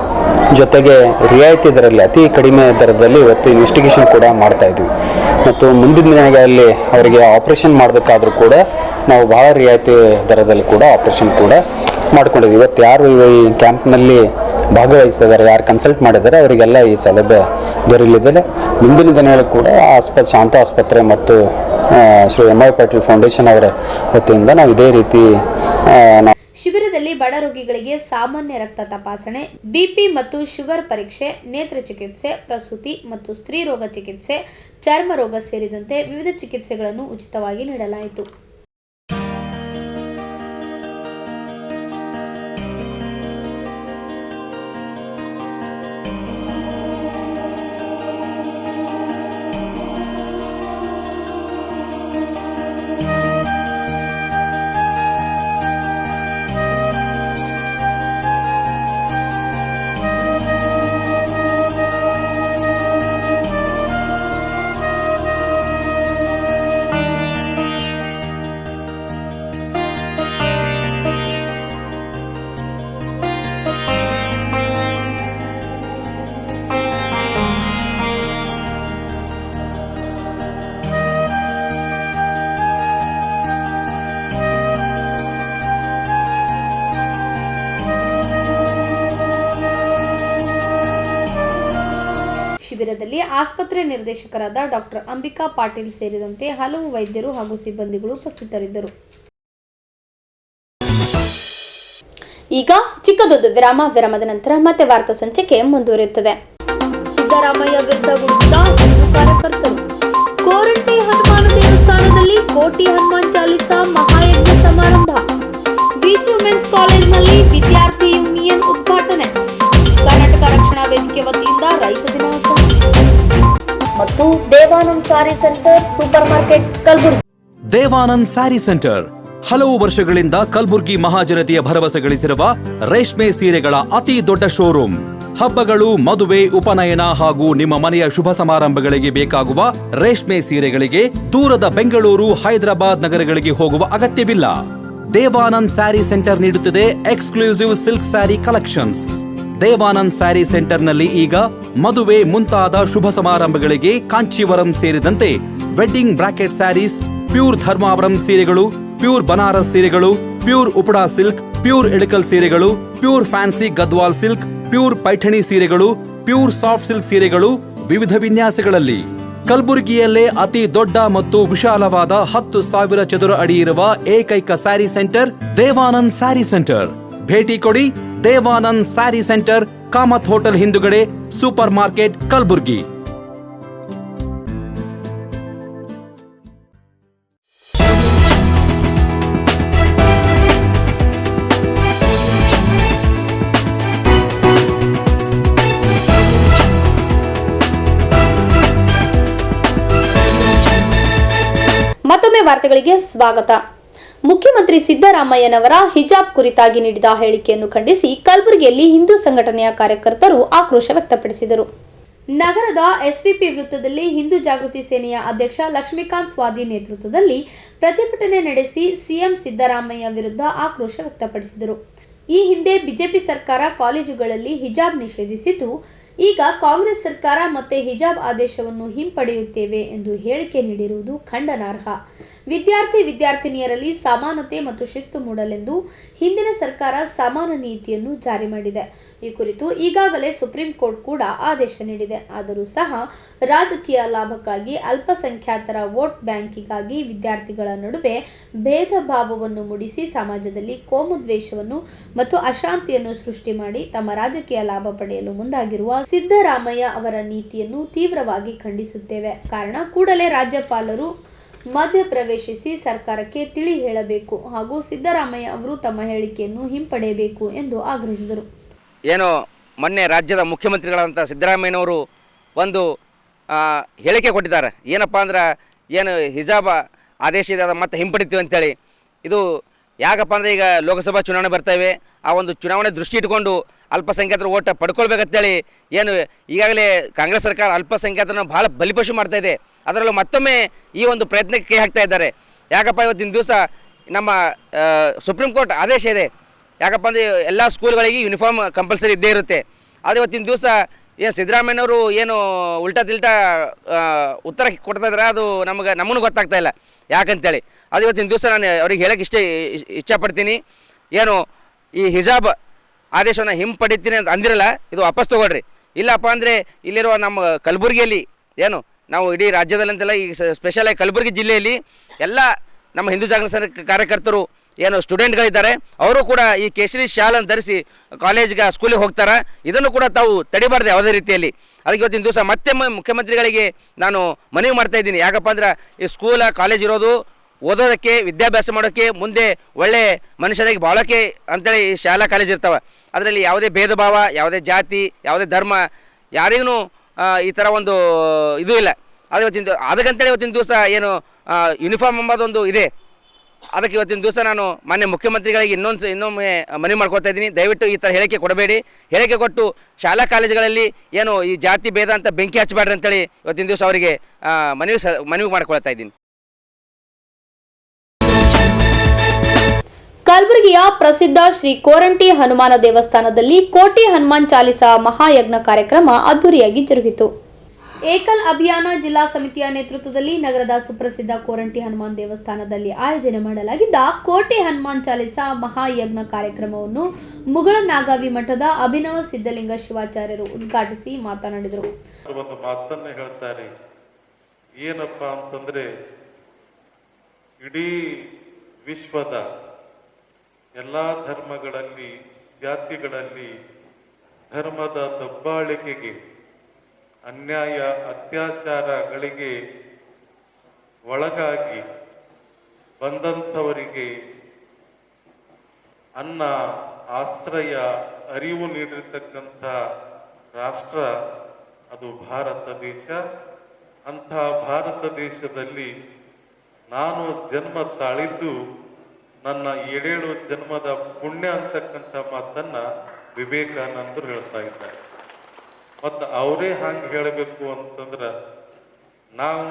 ಜೊತೆಗೆ ರಿಯಾಯಿತಿ ದರದಲ್ಲಿ ಅತಿ ಕಡಿಮೆ ದರದಲ್ಲಿ ಇವತ್ತು ಇನ್ವೆಸ್ಟಿಗೇಷನ್ ಕೂಡ ಮಾಡ್ತಾ ಇದ್ವಿ. ಮತ್ತು ಮುಂದಿನ ದಿನಗಳಲ್ಲಿ ಅವರಿಗೆ ಆಪರೇಷನ್ ಮಾಡಬೇಕಾದ್ರೂ ಕೂಡ ನಾವು ಭಾಳ ರಿಯಾಯಿತಿ ದರದಲ್ಲಿ ಕೂಡ ಆಪರೇಷನ್ ಕೂಡ ಮಾಡ್ಕೊಂಡಿದ್ದೀವಿ. ಇವತ್ತು ಯಾರು ಈ ಕ್ಯಾಂಪ್ನಲ್ಲಿ ಭಾಗವಹಿಸಿದ್ದಾರೆ, ಯಾರು ಕನ್ಸಲ್ಟ್ ಮಾಡಿದ್ದಾರೆ ಅವರಿಗೆಲ್ಲ ಈ ಸೌಲಭ್ಯ ದೊರೆಯಲಿದೆ. ಮುಂದಿನ ದಿನಗಳು ಕೂಡ ಶಾಂತ ಆಸ್ಪತ್ರೆ ಮತ್ತು ಶ್ರೀ ಎಂ.ವೈ. ಪಾಟೀಲ್ ಫೌಂಡೇಶನ್ ಅವರ ವತಿಯಿಂದ ನಾವು ಇದೇ ರೀತಿ ಶಿಬಿರದಲ್ಲಿ ಬಡ ರೋಗಿಗಳಿಗೆ ಸಾಮಾನ್ಯ ರಕ್ತ ತಪಾಸಣೆ, ಬಿಪಿ ಮತ್ತು ಶುಗರ್ ಪರೀಕ್ಷೆ, ನೇತ್ರ ಚಿಕಿತ್ಸೆ, ಪ್ರಸೂತಿ ಮತ್ತು ಸ್ತ್ರೀ ರೋಗ ಚಿಕಿತ್ಸೆ, ಚರ್ಮ ರೋಗ ಸೇರಿದಂತೆ ವಿವಿಧ ಚಿಕಿತ್ಸೆಗಳನ್ನು ಉಚಿತವಾಗಿ ನೀಡಲಾಯಿತು. ಶಿಬಿರದಲ್ಲಿ ಆಸ್ಪತ್ರೆ ನಿರ್ದೇಶಕರಾದ ಡಾಕ್ಟರ್ ಅಂಬಿಕಾ ಪಾಟೀಲ್ ಸೇರಿದಂತೆ ಹಲವು ವೈದ್ಯರು ಹಾಗೂ ಸಿಬ್ಬಂದಿಗಳು ಉಪಸ್ಥಿತರಿದ್ದರು. ಈಗ ಚಿಕ್ಕದೊಂದು ವಿರಾಮದ ನಂತರ ಮತ್ತೆ ವಾರ್ತಾ ಸಂಚಿಕೆ ಮುಂದುವರಿಯುತ್ತದೆ. ಸಿದ್ದರಾಮಯ್ಯ ವಿರುದ್ಧ ಗುಡುಗಿದ ಹಿಂದೂ ಕಾರ್ಯಕರ್ತರು. ಕೋರಂಟಿ ಹನುಮಾನ ದೇವಸ್ಥಾನದಲ್ಲಿ ಕೋಟಿ ಹನುಮಾನ್ ಚಾಲಿಸಾ ಮಹಾಯಜ್ಞ ಸಮಾರಂಭ. ಬೀಚ್ ವುಮೆನ್ಸ್ ಕಾಲೇಜಿನಲ್ಲಿ ವಿದ್ಯಾರ್ಥಿ ಯೂನಿಯನ್ ಉದ್ಘಾಟನೆ. ಕರ್ನಾಟಕ ರಕ್ಷಣಾ ವೇದಿಕೆ ವತಿಯಿಂದ ರೈತ ದಿನಾಚರಣೆ ಮತ್ತು ದೇವಾನಂದ್ ಸಾರಿ centre super market Kalaburagi. Devanand sari centre ಹಲವು ವರ್ಷಗಳಿಂದ ಕಲಬುರ್ಗಿ ಮಹಾಜನತೆಯ ಭರವಸೆ ಗಳಿಸಿರುವ ರೇಷ್ಮೆ ಸೀರೆಗಳ ಅತಿ ದೊಡ್ಡ ಶೋರೂಮ್. ಹಬ್ಬಗಳು, ಮದುವೆ, ಉಪನಯನ ಹಾಗೂ ನಿಮ್ಮ ಮನೆಯ ಶುಭ ಸಮಾರಂಭಗಳಿಗೆ ಬೇಕಾಗುವ ರೇಷ್ಮೆ ಸೀರೆಗಳಿಗೆ ದೂರದ ಬೆಂಗಳೂರು, ಹೈದರಾಬಾದ್ ನಗರಗಳಿಗೆ ಹೋಗುವ ಅಗತ್ಯವಿಲ್ಲ. ದೇವಾನಂದ್ ಸ್ಯಾರಿ ಸೆಂಟರ್ ನೀಡುತ್ತಿದೆ exclusive silk saree collections. Devanand saree ಸೆಂಟರ್ನಲ್ಲಿ ಈಗ ಮದುವೆ ಮುಂತಾದ ಶುಭ ಸಮಾರಂಭಗಳಿಗೆ ಕಾಂಚೀವರಂ ಸೇರಿದಂತೆ wedding brocade sarees, pure Dharmavaram ಸೀರೆಗಳು, ಪ್ಯೂರ್ ಬನಾರಸ್ ಸೀರೆಗಳು, pure Uppada silk, pure Ilkal ಸೀರೆಗಳು, pure fancy Gadwal silk, pure Paithani ಸೀರೆಗಳು, ಪ್ಯೂರ್ ಸಾಫ್ಟ್ ಸಿಲ್ಕ್ ಸೀರೆಗಳು ವಿವಿಧ ವಿನ್ಯಾಸಗಳಲ್ಲಿ. ಕಲಬುರಗಿಯಲ್ಲೇ ಅತಿ ದೊಡ್ಡ ಮತ್ತು ವಿಶಾಲವಾದ 10,000 ಚದುರ ಅಡಿ ಇರುವ ಏಕೈಕ ಸ್ಯಾರಿ ಸೆಂಟರ್ ದೇವಾನಂದ್ ಸ್ಯಾರಿ ಸೆಂಟರ್. ಭೇಟಿ ಕೊಡಿ. ದೇವಾನಂದ್ ಸ್ಯಾರಿ ಸೆಂಟರ್, ಕಾಮತ್ ಹೋಟೆಲ್ ಹಿಂದುಗಡೆ, ಸೂಪರ್ ಮಾರ್ಕೆಟ್, ಕಲಬುರ್ಗಿ. ಮತ್ತೊಮ್ಮೆ ವಾರ್ತೆಗಳಿಗೆ ಸ್ವಾಗತ. ಮುಖ್ಯಮಂತ್ರಿ ಸಿದ್ದರಾಮಯ್ಯನವರ ಹಿಜಾಬ್ ಕುರಿತಾಗಿ ನೀಡಿದ ಹೇಳಿಕೆಯನ್ನು ಖಂಡಿಸಿ ಕಲಬುರಗಿಯಲ್ಲಿ ಹಿಂದೂ ಸಂಘಟನೆಯ ಕಾರ್ಯಕರ್ತರು ಆಕ್ರೋಶ ವ್ಯಕ್ತಪಡಿಸಿದರು. ನಗರದ ಎಸ್ವಿಪಿ ವೃತ್ತದಲ್ಲಿ ಹಿಂದೂ ಜಾಗೃತಿ ಸೇನೆಯ ಅಧ್ಯಕ್ಷ ಲಕ್ಷ್ಮೀಕಾಂತ್ ಸ್ವಾದಿ ನೇತೃತ್ವದಲ್ಲಿ ಪ್ರತಿಭಟನೆ ನಡೆಸಿ ಸಿಎಂ ಸಿದ್ದರಾಮಯ್ಯ ವಿರುದ್ಧ ಆಕ್ರೋಶ ವ್ಯಕ್ತಪಡಿಸಿದರು. ಈ ಹಿಂದೆ ಬಿಜೆಪಿ ಸರ್ಕಾರ ಕಾಲೇಜುಗಳಲ್ಲಿ ಹಿಜಾಬ್ ನಿಷೇಧಿಸಿದ್ದು, ಈಗ ಕಾಂಗ್ರೆಸ್ ಸರ್ಕಾರ ಮತ್ತೆ ಹಿಜಾಬ್ ಆದೇಶವನ್ನು ಹಿಂಪಡೆಯುತ್ತೇವೆ ಎಂದು ಹೇಳಿಕೆ ನೀಡಿರುವುದು ಖಂಡನಾರ್ಹ. ವಿದ್ಯಾರ್ಥಿನಿಯರಲ್ಲಿ ಸಮಾನತೆ ಮತ್ತು ಶಿಸ್ತು ಮೂಡಲೆಂದು ಹಿಂದಿನ ಸರ್ಕಾರ ಸಮಾನ ನೀತಿಯನ್ನು ಜಾರಿ ಮಾಡಿದೆ. ಈ ಕುರಿತು ಈಗಾಗಲೇ ಸುಪ್ರೀಂ ಕೋರ್ಟ್ ಕೂಡ ಆದೇಶ ನೀಡಿದೆ. ಆದರೂ ಸಹ ರಾಜಕೀಯ ಲಾಭಕ್ಕಾಗಿ ಅಲ್ಪಸಂಖ್ಯಾತರ ವೋಟ್ ಬ್ಯಾಂಕಿಗಾಗಿ ವಿದ್ಯಾರ್ಥಿಗಳ ನಡುವೆ ಭೇದ ಭಾವವನ್ನು ಮೂಡಿಸಿ ಸಮಾಜದಲ್ಲಿ ಕೋಮುದ್ವೇಷವನ್ನು ಮತ್ತು ಅಶಾಂತಿಯನ್ನು ಸೃಷ್ಟಿ ಮಾಡಿ ತಮ್ಮ ರಾಜಕೀಯ ಲಾಭ ಪಡೆಯಲು ಮುಂದಾಗಿರುವ ಸಿದ್ದರಾಮಯ್ಯ ಅವರ ನೀತಿಯನ್ನು ತೀವ್ರವಾಗಿ ಖಂಡಿಸುತ್ತೇವೆ. ಕಾರಣ ಕೂಡಲೇ ರಾಜ್ಯಪಾಲರು ಮಧ್ಯಪ್ರವೇಶಿಸಿ ಸರ್ಕಾರಕ್ಕೆ ತಿಳಿ ಹೇಳಬೇಕು ಹಾಗೂ ಸಿದ್ದರಾಮಯ್ಯ ಅವರು ತಮ್ಮ ಹೇಳಿಕೆಯನ್ನು ಹಿಂಪಡೆಯಬೇಕು ಎಂದು ಆಗ್ರಹಿಸಿದರು. ಏನು ಮೊನ್ನೆ ರಾಜ್ಯದ ಮುಖ್ಯಮಂತ್ರಿಗಳಾದಂಥ ಸಿದ್ದರಾಮಯ್ಯನವರು ಒಂದು ಹೇಳಿಕೆ ಕೊಟ್ಟಿದ್ದಾರೆ. ಏನಪ್ಪ ಅಂದ್ರೆ ಏನು ಹಿಜಾಬ್ ಆದೇಶ ಇದೆ ಅದನ್ನು ಮತ್ತೆ ಹಿಂಪಡಿತೀವಿ ಅಂತೇಳಿ. ಇದು ಯಾಕಪ್ಪ ಅಂದರೆ ಈಗ ಲೋಕಸಭಾ ಚುನಾವಣೆ ಬರ್ತಾಯಿವೆ, ಆ ಒಂದು ಚುನಾವಣೆ ದೃಷ್ಟಿ ಇಟ್ಕೊಂಡು ಅಲ್ಪಸಂಖ್ಯಾತರ ಓಟ ಪಡ್ಕೊಳ್ಬೇಕಂತೇಳಿ ಏನು ಈಗಾಗಲೇ ಕಾಂಗ್ರೆಸ್ ಸರ್ಕಾರ ಅಲ್ಪಸಂಖ್ಯಾತರನ್ನು ಭಾಳ ಬಲಿಪಶು ಮಾಡ್ತಾಯಿದೆ. ಅದರಲ್ಲೂ ಮತ್ತೊಮ್ಮೆ ಈ ಒಂದು ಪ್ರಯತ್ನಕ್ಕೆ ಕೈ ಹಾಕ್ತಾ ಇದ್ದಾರೆ. ಯಾಕಪ್ಪ ಇವತ್ತಿನ ದಿವಸ ನಮ್ಮ ಸುಪ್ರೀಂ ಕೋರ್ಟ್ ಆದೇಶ ಇದೆ. ಯಾಕಪ್ಪ ಅಂದರೆ ಎಲ್ಲ ಸ್ಕೂಲ್ಗಳಿಗೆ ಯೂನಿಫಾರ್ಮ್ ಕಂಪಲ್ಸರಿ ಇದ್ದೇ ಇರುತ್ತೆ. ಆದರೆ ಇವತ್ತಿನ ದಿವಸ ಏನು ಸಿದ್ದರಾಮಯ್ಯನವರು ಏನು ಉಲ್ಟಾ ತಿಲ್ಟಾ ಉತ್ತರ ಕೊಡ್ತಾ ಇದ್ದಾರೆ, ಅದು ನಮಗೂ ಗೊತ್ತಾಗ್ತಾ ಇಲ್ಲ ಯಾಕಂತೇಳಿ. ಅದು ಇವತ್ತಿನ ದಿವಸ ನಾನು ಅವ್ರಿಗೆ ಹೇಳೋಕ್ಕೆ ಇಷ್ಟಪಡ್ತೀನಿ. ಏನು ಈ ಹಿಜಾಬ್ ಆದೇಶವನ್ನು ಹಿಂಪಡಿತೀನಿ ಅಂತ ಅಂದಿರಲ್ಲ, ಇದು ವಾಪಸ್ ತೊಗೊಳ್ರಿ. ಇಲ್ಲಪ್ಪ ಅಂದರೆ ಇಲ್ಲಿರುವ ನಮ್ಮ ಕಲಬುರಗಿಯಲ್ಲಿ ಏನು ನಾವು ಇಡೀ ರಾಜ್ಯದಲ್ಲಂತೆಲ್ಲ ಈಗ ಸ್ಪೆಷಲಾಗಿ ಕಲಬುರಗಿ ಜಿಲ್ಲೆಯಲ್ಲಿ ಎಲ್ಲ ನಮ್ಮ ಹಿಂದೂ ಜಾಗೃತಿ ಕಾರ್ಯಕರ್ತರು ಏನು ಸ್ಟೂಡೆಂಟ್ಗಳಿದ್ದಾರೆ, ಅವರು ಕೂಡ ಈ ಕೇಸರಿ ಶಾಲನ್ನು ಧರಿಸಿ ಕಾಲೇಜ್ಗೆ ಸ್ಕೂಲಿಗೆ ಹೋಗ್ತಾರೆ. ಇದನ್ನು ಕೂಡ ತಾವು ತಡಿಬಾರ್ದು ಯಾವುದೇ ರೀತಿಯಲ್ಲಿ. ಅದಕ್ಕೆ ಇವತ್ತಿನ ದಿವಸ ಮತ್ತೆ ಮುಖ್ಯಮಂತ್ರಿಗಳಿಗೆ ನಾನು ಮನವಿ ಮಾಡ್ತಾಯಿದ್ದೀನಿ. ಯಾಕಪ್ಪ ಅಂದ್ರೆ ಈ ಸ್ಕೂಲ ಕಾಲೇಜ್ ಇರೋದು ಓದೋದಕ್ಕೆ, ವಿದ್ಯಾಭ್ಯಾಸ ಮಾಡೋಕ್ಕೆ, ಮುಂದೆ ಒಳ್ಳೆ ಮನುಷ್ಯನಾಗಿ ಬಾಳೋಕ್ಕೆ ಅಂತೇಳಿ ಈ ಶಾಲಾ ಕಾಲೇಜ್ ಇರ್ತಾವೆ. ಅದರಲ್ಲಿ ಯಾವುದೇ ಭೇದ ಭಾವ, ಯಾವುದೇ ಜಾತಿ, ಯಾವುದೇ ಧರ್ಮ, ಯಾರಿಗೂ ಈ ಥರ ಒಂದು ಇದು ಇಲ್ಲ. ಅದು ಅದಕ್ಕಂತೇಳಿ ಇವತ್ತಿನ ದಿವಸ ಏನು ಯೂನಿಫಾರ್ಮ್ ಎಂಬುದೊಂದು ಇದೆ. ಅದಕ್ಕೆ ಇವತ್ತಿನ ದಿವಸ ನಾನು ಮಾನ್ಯ ಮುಖ್ಯಮಂತ್ರಿಗಳಿಗೆ ಇನ್ನೊಮ್ಮೆ ಮನವಿ ಮಾಡ್ಕೊಳ್ತಾ ಇದ್ದೀನಿ. ದಯವಿಟ್ಟು ಈ ಥರ ಹೇಳಿಕೆ ಕೊಡಬೇಡಿ. ಹೇಳಿಕೆ ಕೊಟ್ಟು ಶಾಲಾ ಕಾಲೇಜುಗಳಲ್ಲಿ ಏನು ಈ ಜಾತಿ ಭೇದ ಅಂತ ಬೆಂಕಿ ಹಚ್ಚಬೇಡ್ರಿ ಅಂತೇಳಿ ಇವತ್ತಿನ ದಿವಸ ಅವರಿಗೆ ಮನವಿ ಮಾಡ್ಕೊಳ್ತಾ ಇದ್ದೀನಿ. ಕಲಬುರಗಿಯ ಪ್ರಸಿದ್ಧ ಶ್ರೀ ಕೋರಂಟಿ ಹನುಮಾನ ದೇವಸ್ಥಾನದಲ್ಲಿ ಕೋಟಿ ಹನುಮಾನ್ ಚಾಲಿಸಾ ಮಹಾಯಜ್ಞ ಕಾರ್ಯಕ್ರಮ ಅದ್ದೂರಿಯಾಗಿ ಜರುಗಿತು. ಏಕಲ್ ಅಭಿಯಾನ ಜಿಲ್ಲಾ ಸಮಿತಿಯ ನೇತೃತ್ವದಲ್ಲಿ ನಗರದ ಸುಪ್ರಸಿದ್ಧ ಕೋರಂಟಿ ಹನುಮಾನ್ ದೇವಸ್ಥಾನದಲ್ಲಿ ಆಯೋಜನೆ ಮಾಡಲಾಗಿದ್ದ ಕೋಟಿ ಹನುಮಾನ್ ಚಾಲಿಸಾ ಮಹಾಯಜ್ಞ ಕಾರ್ಯಕ್ರಮವನ್ನು ಮುಗಳನಾಗಾವಿ ಮಠದ ಅಭಿನವ ಸಿದ್ಧಲಿಂಗ ಶಿವಾಚಾರ್ಯರು ಉದ್ಘಾಟಿಸಿ ಮಾತನಾಡಿದರು. ಒಂದು ಮಾತನ್ನ ಹೇಳ್ತಾರೆ, ಏನಪ್ಪಾ ಅಂತಂದ್ರೆ ಇಡೀ ವಿಶ್ವದ ಎಲ್ಲ ಧರ್ಮಗಳಲ್ಲಿ, ಜಾತಿಗಳಲ್ಲಿ ಧರ್ಮದ ದಬ್ಬಾಳಿಕೆಗೆ, ಅನ್ಯಾಯ ಅತ್ಯಾಚಾರಗಳಿಗೆ ಒಳಗಾಗಿ ಬಂದಂಥವರಿಗೆ ಅನ್ನ, ಆಶ್ರಯ, ಅರಿವು ನೀಡಿರ್ತಕ್ಕಂಥ ರಾಷ್ಟ್ರ ಅದು ಭಾರತ ದೇಶ. ಅಂಥ ಭಾರತ ದೇಶದಲ್ಲಿ ನಾನು ಜನ್ಮ ತಾಳಿದ್ದು ನನ್ನ 7 ಜನ್ಮದ ಪುಣ್ಯ ಅಂತಕ್ಕಂಥ ಮಾತನ್ನ ವಿವೇಕಾನಂದರು ಹೇಳ್ತಾ ಇದ್ದಾರೆ. ಮತ್ತು ಅವರೇ ಹಂಗೆ ಹೇಳಬೇಕು ಅಂತಂದ್ರೆ ನಾವು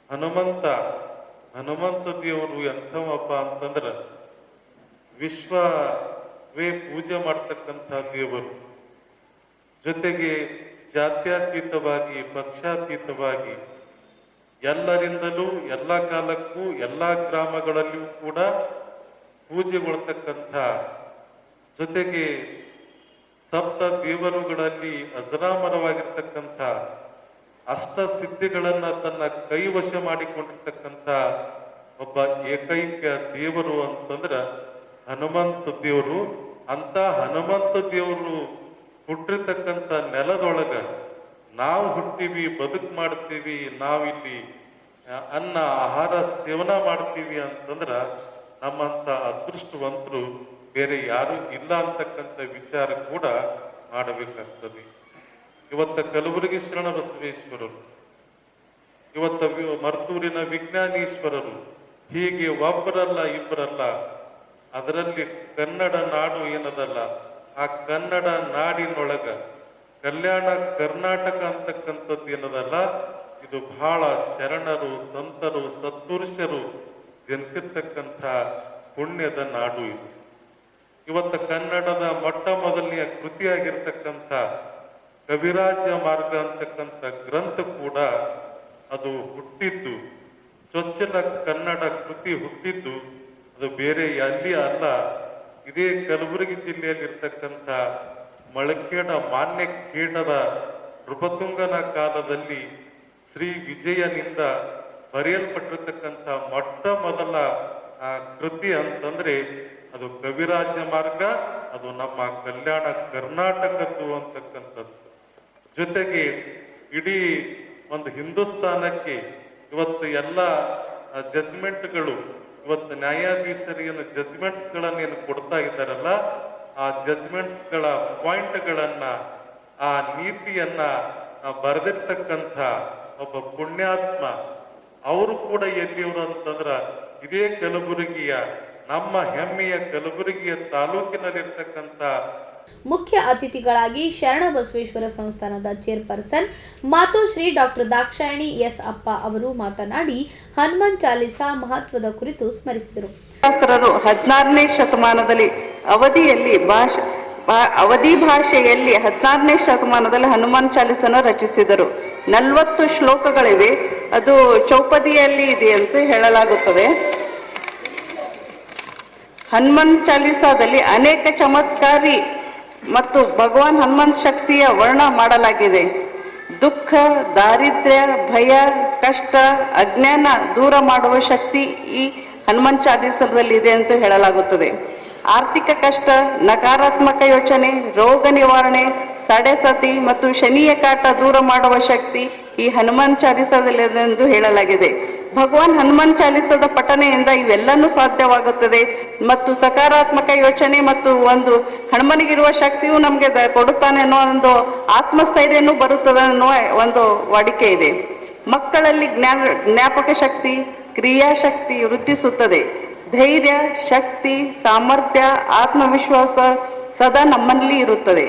ಹನುಮಂತ ದೇವರು ಎಂಥವಪ್ಪ ಅಂತಂದ್ರೆ ವಿಶ್ವವೇ ಪೂಜೆ ಮಾಡ್ತಕ್ಕಂಥ ದೇವರು. ಜೊತೆಗೆ ಜಾತ್ಯತೀತವಾಗಿ, ಪಕ್ಷಾತೀತವಾಗಿ ಎಲ್ಲರಿಂದಲೂ ಎಲ್ಲ ಕಾಲಕ್ಕೂ ಎಲ್ಲ ಗ್ರಾಮಗಳಲ್ಲಿಯೂ ಕೂಡ ಪೂಜೆಗೊಳ್ತಕ್ಕಂಥ, ಜೊತೆಗೆ ಸಪ್ತ ದೇವರುಗಳಲ್ಲಿ ಅಜರಾಮರವಾಗಿರ್ತಕ್ಕಂಥ, ಅಷ್ಟ ಸಿದ್ಧಿಗಳನ್ನ ತನ್ನ ಕೈವಶ ಮಾಡಿಕೊಂಡಿರ್ತಕ್ಕಂಥ ಒಬ್ಬ ಏಕೈಕ ದೇವರು ಅಂತಂದ್ರ ಹನುಮಂತ ದೇವರು. ಅಂತ ಹನುಮಂತ ದೇವರು ಹುಟ್ಟಿರ್ತಕ್ಕಂಥ ನೆಲದೊಳಗ ನಾವು ಹುಟ್ಟಿವಿ, ಬದುಕು ಮಾಡ್ತೀವಿ, ನಾವಿಲ್ಲಿ ಅನ್ನ ಆಹಾರ ಸೇವನ ಮಾಡ್ತೀವಿ ಅಂತಂದ್ರ ನಮ್ಮಂತ ಅದೃಷ್ಟವಂತರು ಬೇರೆ ಯಾರು ಇಲ್ಲ ಅಂತಕ್ಕಂಥ ವಿಚಾರ ಕೂಡ ಮಾಡಬೇಕಾಗ್ತದೆ. ಇವತ್ತ ಕಲಬುರಗಿ ಶರಣ ಬಸವೇಶ್ವರರು, ಇವತ್ತ ಮರ್ತೂರಿನ ವಿಜ್ಞಾನೀಶ್ವರರು, ಹೀಗೆ ಒಬ್ಬರಲ್ಲ ಇಬ್ಬರಲ್ಲ, ಅದರಲ್ಲಿ ಕನ್ನಡ ನಾಡು ಏನದಲ್ಲ, ಆ ಕನ್ನಡ ನಾಡಿನೊಳಗ ಕಲ್ಯಾಣ ಕರ್ನಾಟಕ ಅಂತಕ್ಕಂಥದ್ದು ಏನದಲ್ಲ, ಇದು ಬಹಳ ಶರಣರು, ಸಂತರು, ಸತ್ಪುರುಷರು ಜನಿಸಿರ್ತಕ್ಕಂಥ ಪುಣ್ಯದ ನಾಡು ಇದು. ಇವತ್ತು ಕನ್ನಡದ ಮೊಟ್ಟ ಮೊದಲನೆಯ ಕೃತಿಯಾಗಿರ್ತಕ್ಕಂಥ ಕವಿರಾಜ ಮಾರ್ಗ ಅಂತಕ್ಕಂಥ ಗ್ರಂಥ ಕೂಡ ಅದು ಹುಟ್ಟಿದ್ದು, ಚೊಚ್ಚಲ ಕನ್ನಡ ಕೃತಿ ಹುಟ್ಟಿದ್ದು ಅದು ಬೇರೆ ಎಲ್ಲಿ ಅಲ್ಲ, ಇದೇ ಕಲಬುರಗಿ ಜಿಲ್ಲೆಯಲ್ಲಿರ್ತಕ್ಕಂಥ ಮಳಖೇಡ ಮಾನ್ಯ ಖೇಡದ ನೃಪತುಂಗನ ಕಾಲದಲ್ಲಿ ಶ್ರೀ ವಿಜಯನಿಂದ ಬರೆಯಲ್ಪಟ್ಟಿರ್ತಕ್ಕಂಥ ಮೊಟ್ಟ ಮೊದಲ ಕೃತಿ ಅಂತಂದ್ರೆ ಅದು ಕವಿರಾಜ ಮಾರ್ಗ, ಅದು ನಮ್ಮ ಕಲ್ಯಾಣ ಕರ್ನಾಟಕದ್ದು ಅಂತಕ್ಕಂಥದ್ದು. ಜೊತೆಗೆ ಇಡೀ ಒಂದು ಹಿಂದೂಸ್ತಾನಕ್ಕೆ ಇವತ್ತು ಎಲ್ಲ ಜಡ್ಜ್ಮೆಂಟ್ಗಳು, ಇವತ್ತು ನ್ಯಾಯಾಧೀಶರಿಗೆ ಜಡ್ಜ್ಮೆಂಟ್ಸ್ಗಳನ್ನ ಏನು ಕೊಡ್ತಾ ಇದ್ದಾರಲ್ಲ, ಆ ಜಡ್ಜ್ಮೆಂಟ್ಸ್ಗಳ ಪಾಯಿಂಟ್ಗಳನ್ನ, ಆ ನೀತಿಯನ್ನ ಬರೆದಿರ್ತಕ್ಕಂಥ ಒಬ್ಬ ಪುಣ್ಯಾತ್ಮ, ಅವರು ಕೂಡ ಎಲ್ಲಿಯವರು ಅಂತಂದ್ರ ಇದೇ ಕಲಬುರಗಿಯ, ನಮ್ಮ ಹೆಮ್ಮೆಯ ಕಲಬುರಗಿಯ ತಾಲೂಕಿನಲ್ಲಿರ್ತಕ್ಕಂಥ. ಮುಖ್ಯ ಅತಿಥಿಗಳಾಗಿ ಶರಣ ಬಸವೇಶ್ವರ ಸಂಸ್ಥಾನದ chairperson Matoshri doctor Dakshayani S ಅಪ್ಪ ಅವರು ಮಾತನಾಡಿ ಹನುಮಾನ್ ಚಾಲಿಸಾ ಮಹತ್ವದ ಕುರಿತು ಸ್ಮರಿಸಿದರು. 16ನೇ ಶತಮಾನದಲ್ಲಿ ಅವಧಿ ಭಾಷೆಯಲ್ಲಿ 16ನೇ ಶತಮಾನದಲ್ಲಿ ಹನುಮಾನ್ ಚಾಲಿಸನ ರಚಿಸಿದರು. 40 ಶ್ಲೋಕಗಳಿವೆ. ಅದು ಚೌಪದಿಯಲ್ಲಿ ಇದೆ ಅಂತ ಹೇಳಲಾಗುತ್ತದೆ. ಹನುಮಾನ್ ಚಾಲಿಸಾದಲ್ಲಿ ಅನೇಕ ಚಮತ್ಕಾರಿ ಮತ್ತು ಭಗವಾನ್ ಹನುಮಂತ ಶಕ್ತಿಯ ವರ್ಣ ಮಾಡಲಾಗಿದೆ. ದುಃಖ, ದಾರಿದ್ರ್ಯ, ಭಯ, ಕಷ್ಟ, ಅಜ್ಞಾನ ದೂರ ಮಾಡುವ ಶಕ್ತಿ ಈ ಹನುಮಾನ್ ಚಾಲಿಸದಲ್ಲಿ ಇದೆ ಅಂತ ಹೇಳಲಾಗುತ್ತದೆ. ಆರ್ಥಿಕ ಕಷ್ಟ, ನಕಾರಾತ್ಮಕ ಯೋಚನೆ, ರೋಗ ನಿವಾರಣೆ, ಸತಿ ಮತ್ತು ಶನಿಯ ಕಾಟ ದೂರ ಮಾಡುವ ಶಕ್ತಿ ಈ ಹನುಮಾನ್ ಚಾಲಿಸದಲ್ಲಿದೆ ಎಂದು ಹೇಳಲಾಗಿದೆ. ಭಗವಾನ್ ಹನುಮಾನ್ ಚಾಲಿಸದ ಪಠನೆಯಿಂದ ಇವೆಲ್ಲನೂ ಸಾಧ್ಯವಾಗುತ್ತದೆ ಮತ್ತು ಸಕಾರಾತ್ಮಕ ಯೋಚನೆ ಮತ್ತು ಒಂದು ಹನುಮನಿಗಿರುವ ಶಕ್ತಿಯು ನಮಗೆ ಕೊಡುತ್ತಾನೆ ಅನ್ನೋ ಒಂದು ಆತ್ಮಸ್ಥೈರ್ಯನೂ ಬರುತ್ತದೆ ಅನ್ನೋ ಒಂದು ವಾಡಿಕೆ ಇದೆ. ಮಕ್ಕಳಲ್ಲಿ ಜ್ಞಾಪಕ ಶಕ್ತಿ, ಕ್ರಿಯಾಶಕ್ತಿ ವೃದ್ಧಿಸುತ್ತದೆ. ಧೈರ್ಯ, ಶಕ್ತಿ, ಸಾಮರ್ಥ್ಯ, ಆತ್ಮವಿಶ್ವಾಸ ಸದಾ ನಮ್ಮಲ್ಲಿ ಇರುತ್ತದೆ.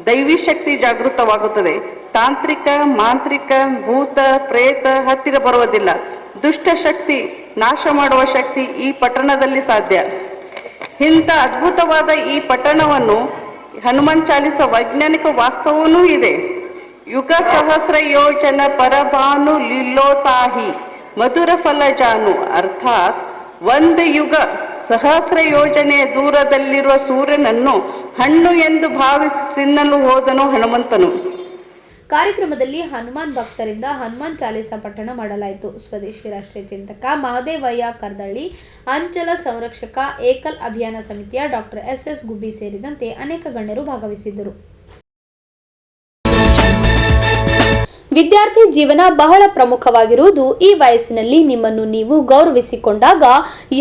ದೈವಿ ಶಕ್ತಿ ಜಾಗೃತವಾಗುತ್ತದೆ. ತಾಂತ್ರಿಕ, ಮಾಂತ್ರಿಕ, ಭೂತ, ಪ್ರೇತ ಹತ್ತಿರ ಬರುವುದಿಲ್ಲ. ದುಷ್ಟ ಶಕ್ತಿ ನಾಶ ಮಾಡುವ ಶಕ್ತಿ ಈ ಪಟ್ಟಣದಲ್ಲಿ ಸಾಧ್ಯ. ಇಂಥ ಅದ್ಭುತವಾದ ಈ ಪಟ್ಟಣವನ್ನು ಹನುಮಾನ್ ಚಾಲಿಸ ವೈಜ್ಞಾನಿಕ ವಾಸ್ತವವೂ ಇದೆ. ಯುಗ ಸಹಸ್ರ ಯೋಜನ ಪರಭಾನು ಲೀಲೋತಾಹಿ ಮಧುರ ಫಲ ಜಾನು, ಅರ್ಥಾತ್ ಒಂದು ಯುಗ ಸಹಸ್ರ ಯೋಜನೆ ದೂರದಲ್ಲಿರುವ ಸೂರ್ಯನನ್ನು ಹಣ್ಣು ಎಂದು ಭಾವಿಸಿ ತಿನ್ನಲು ಹೋದನು ಹನುಮಂತನು. ಕಾರ್ಯಕ್ರಮದಲ್ಲಿ ಹನುಮಾನ್ ಭಕ್ತರಿಂದ ಹನುಮಾನ್ ಚಾಲಿಸಾ ಪಠಣ ಮಾಡಲಾಯಿತು. ಸ್ವದೇಶಿ ರಾಷ್ಟ್ರೀಯ ಚಿಂತಕ ಮಹದೇವಯ್ಯ ಕರ್ದಳ್ಳಿ, ಅಂಚಲ ಸಂರಕ್ಷಕ ಏಕಲ್ ಅಭಿಯಾನ ಸಮಿತಿಯ ಡಾಕ್ಟರ್ ಎಸ್ ಗುಬ್ಬಿ ಸೇರಿದಂತೆ ಅನೇಕ ಗಣ್ಯರು ಭಾಗವಹಿಸಿದ್ದರು. ವಿದ್ಯಾರ್ಥಿ ಜೀವನ ಬಹಳ ಪ್ರಮುಖವಾಗಿರುವುದು. ಈ ವಯಸ್ಸಿನಲ್ಲಿ ನಿಮ್ಮನ್ನು ನೀವು ಗೌರವಿಸಿಕೊಂಡಾಗ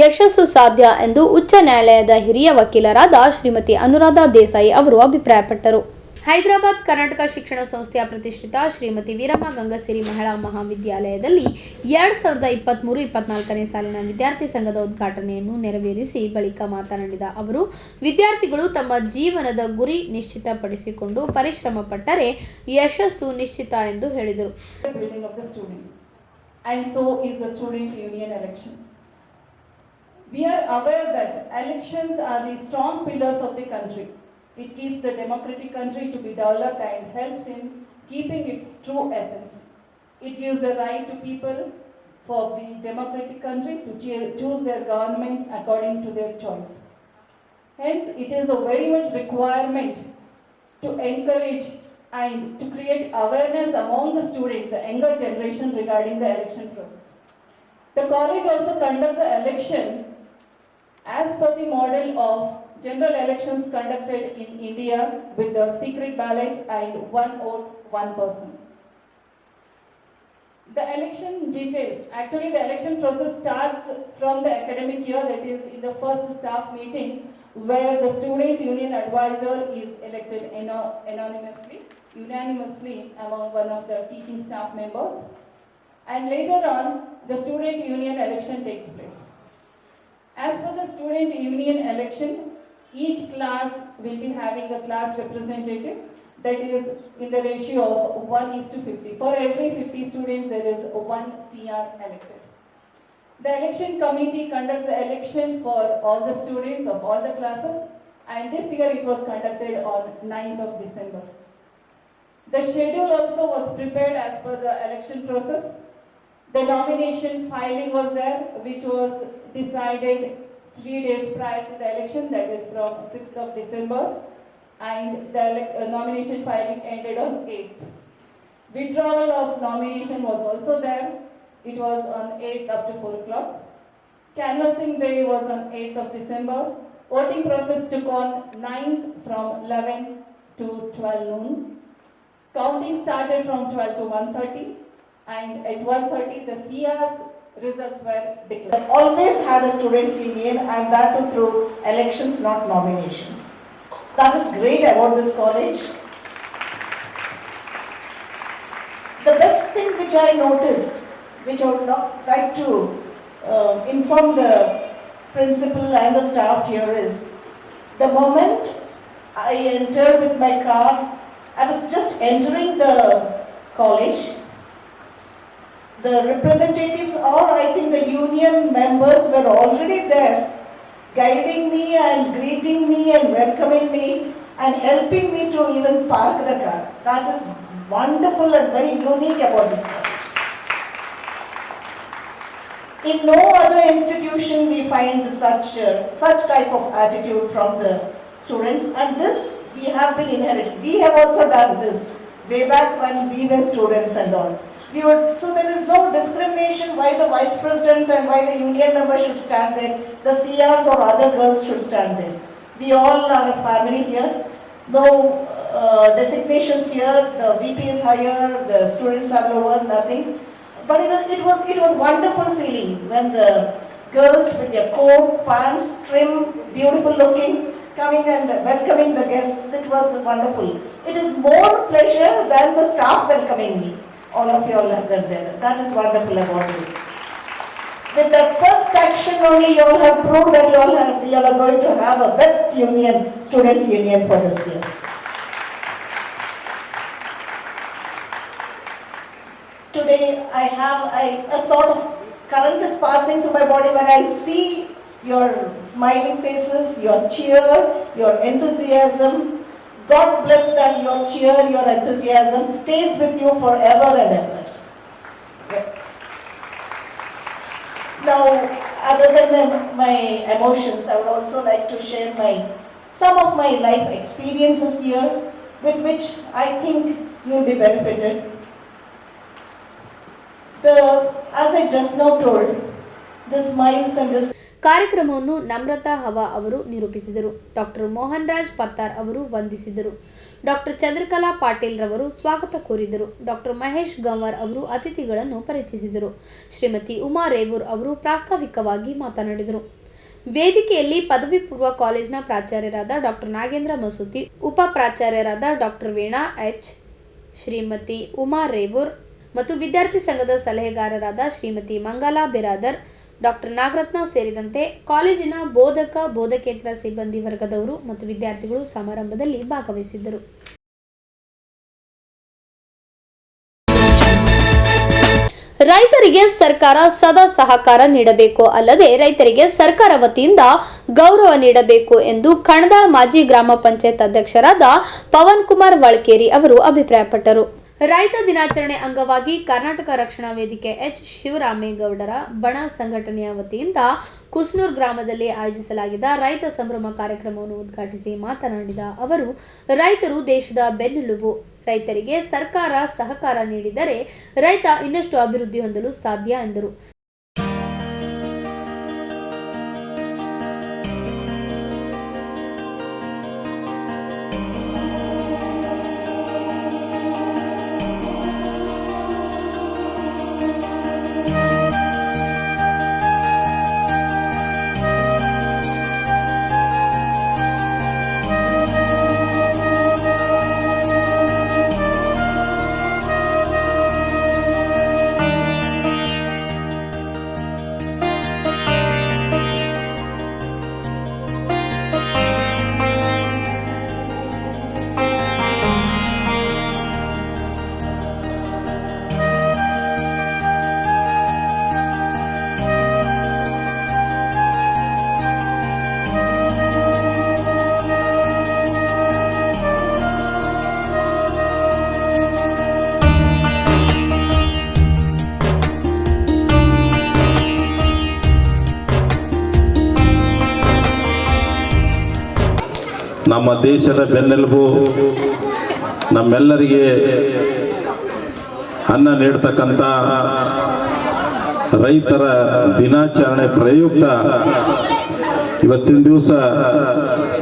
ಯಶಸ್ಸು ಸಾಧ್ಯ ಎಂದು ಉಚ್ಚ ನ್ಯಾಯಾಲಯದ ಹಿರಿಯ ವಕೀಲರಾದ ಶ್ರೀಮತಿ ಅನುರಾಧ ದೇಸಾಯಿ ಅವರು ಅಭಿಪ್ರಾಯಪಟ್ಟರು. ಹೈದರಾಬಾದ್ ಕರ್ನಾಟಕ ಶಿಕ್ಷಣ ಸಂಸ್ಥೆಯ ಪ್ರತಿಷ್ಠಿತ ಶ್ರೀಮತಿ ವೀರಮ್ಮ ಗಂಗಸಿರಿ ಮಹಿಳಾ ಮಹಾವಿದ್ಯಾಲಯದಲ್ಲಿ 2023-24ನೇ ಸಾಲಿನ ವಿದ್ಯಾರ್ಥಿ ಸಂಘದ ಉದ್ಘಾಟನೆಯನ್ನು ನೆರವೇರಿಸಿ ಬಳಿಕ ಮಾತನಾಡಿದ ಅವರು, ವಿದ್ಯಾರ್ಥಿಗಳು ತಮ್ಮ ಜೀವನದ ಗುರಿ ನಿಶ್ಚಿತಪಡಿಸಿಕೊಂಡು ಪರಿಶ್ರಮ ಪಟ್ಟರೆ ಯಶಸ್ಸು ನಿಶ್ಚಿತ ಎಂದು ಹೇಳಿದರು. We are aware that elections are the strong pillars of the country. It keeps the democratic country to be developed and helps in keeping its true essence. It gives the right to people for the democratic country to choose their government according to their choice. Hence, it is a very much requirement to encourage and to create awareness among the students, the younger generation, regarding the election process. The college also conducts the election as per the model of general elections conducted in India with the secret ballot and one vote, one person. The election details, actually the election process starts from the academic year, that is in the first staff meeting where the student union advisor is elected unanimously among one of the teaching staff members, and later on the student union election takes place. As per the student union election, each class will be having a class representative, that is in the ratio of 1:50. For every 50 students, there is one CR elected. The election committee conducts the election for all the students of all the classes, and this year it was conducted on 9th of December. The schedule also was prepared as per the election process. The nomination filing was there, which was decided 3 days prior to the election, that is from 6th of December, and the nomination filing ended on 8th. Withdrawal of nomination was also there. It was on 8th up to 4 o'clock. Canvassing day was on 8th of December. Voting process took on 9th from 11 to 12 noon. Counting started from 12 to 1:30, and at 1:30 the CR's results were declared. Always had a students' union, and that too through elections, not nominations. That is great about this college. The best thing which I noticed, which I would like to inform the principal and the staff here, is the moment I entered with my car, I was just entering the college. The representatives, or I think the union members, were already there, guiding me and greeting me and welcoming me and helping me to even park the car. That is wonderful and very unique about this college. In no other institution we find such type of attitude from the students, and this we have been inherited. We have also done this way back when we were students and all. So there is no discrimination why the vice president and why the union member should stand there, the CRs or other girls should stand there. We all are a family here. No designations here, the VP is higher, the students are lower, nothing. But it was wonderful feeling when the girls with their coat, pants, trim, beautiful looking, coming and welcoming the guests. It was wonderful. It is more pleasure than the staff welcoming me. All of you all have been there. That is wonderful about it. With the first action only, you all have proved that you all are going to have a best union, students' union for this year. Today a sort of current is passing through my body when I see your smiling faces, your cheer, your enthusiasm. God bless that your cheer, your enthusiasm stays with you forever and ever. Now, other than my emotions, I would also like to share some of my life experiences here, with which I think you will be benefited. As I just now told, the smiles and this ಕಾರ್ಯಕ್ರಮವನ್ನು ನಮ್ರತಾ ಹವಾ ಅವರು ನಿರೂಪಿಸಿದರು. Doctor Mohan Raj Pattar ಅವರು ವಂದಿಸಿದರು. Doctor Chandrakala Patil ರವರು ಸ್ವಾಗತ ಕೋರಿದರು. Doctor Mahesh ಗಂವರ್ ಅವರು ಅತಿಥಿಗಳನ್ನು ಪರಿಚಯಿಸಿದರು. ಶ್ರೀಮತಿ ಉಮಾ ರೇವೂರ್ ಅವರು ಪ್ರಾಸ್ತಾವಿಕವಾಗಿ ಮಾತನಾಡಿದರು. ವೇದಿಕೆಯಲ್ಲಿ ಪದವಿ ಪೂರ್ವ ಕಾಲೇಜಿನ ಪ್ರಾಚಾರ್ಯರಾದ ಡಾಕ್ಟರ್ ನಾಗೇಂದ್ರ ಮಸೂತಿ, ಉಪ ಪ್ರಾಚಾರ್ಯರಾದ ಡಾಕ್ಟರ್ ವೀಣಾ ಎಚ್, ಶ್ರೀಮತಿ ಉಮಾ ರೇವೂರ್ ಮತ್ತು ವಿದ್ಯಾರ್ಥಿ ಸಂಘದ ಸಲಹೆಗಾರರಾದ ಶ್ರೀಮತಿ ಮಂಗಲಾ ಬಿರಾದರ್, ಡಾಕ್ಟರ್ ನಾಗರತ್ನ ಸೇರಿದಂತೆ ಕಾಲೇಜಿನ ಬೋಧಕ ಬೋಧಕೇತರ ಸಿಬ್ಬಂದಿ ವರ್ಗದವರು ಮತ್ತು ವಿದ್ಯಾರ್ಥಿಗಳು ಸಮಾರಂಭದಲ್ಲಿ ಭಾಗವಹಿಸಿದ್ದರು. ರೈತರಿಗೆ ಸರ್ಕಾರ ಸದಾ ಸಹಕಾರ ನೀಡಬೇಕು, ಅಲ್ಲದೆ ರೈತರಿಗೆ ಸರ್ಕಾರ ವತಿಯಿಂದ ಗೌರವ ನೀಡಬೇಕು ಎಂದು ಕಣದಾಳ ಮಾಜಿ ಗ್ರಾಮ ಪಂಚಾಯತ್ ಅಧ್ಯಕ್ಷರಾದ ಪವನ್ ಕುಮಾರ್ ವಳಕೇರಿ ಅವರು ಅಭಿಪ್ರಾಯಪಟ್ಟರು. ರೈತ ದಿನಾಚರಣೆ ಅಂಗವಾಗಿ ಕರ್ನಾಟಕ ರಕ್ಷಣಾ ವೇದಿಕೆ ಎಚ್ ಶಿವರಾಮೇಗೌಡರ ಬಣ ಸಂಘಟನೆಯ ವತಿಯಿಂದ ಕುಸ್ನೂರ್ ಗ್ರಾಮದಲ್ಲಿ ಆಯೋಜಿಸಲಾಗಿದ್ದ ರೈತ ಸಂಭ್ರಮ ಕಾರ್ಯಕ್ರಮವನ್ನು ಉದ್ಘಾಟಿಸಿ ಮಾತನಾಡಿದ ಅವರು, ರೈತರು ದೇಶದ ಬೆನ್ನೆಲುಬು. ರೈತರಿಗೆ ಸರ್ಕಾರ ಸಹಕಾರ ನೀಡಿದರೆ ರೈತ ಇನ್ನಷ್ಟು ಅಭಿವೃದ್ಧಿ ಹೊಂದಲು ಸಾಧ್ಯ ಎಂದರು. ನಮ್ಮ ದೇಶದ ಬೆನ್ನೆಲುಬು, ನಮ್ಮೆಲ್ಲರಿಗೆ ಅನ್ನ ನೀಡ್ತಕ್ಕಂಥ ರೈತರ ದಿನಾಚರಣೆ ಪ್ರಯುಕ್ತ ಇವತ್ತಿನ ದಿವಸ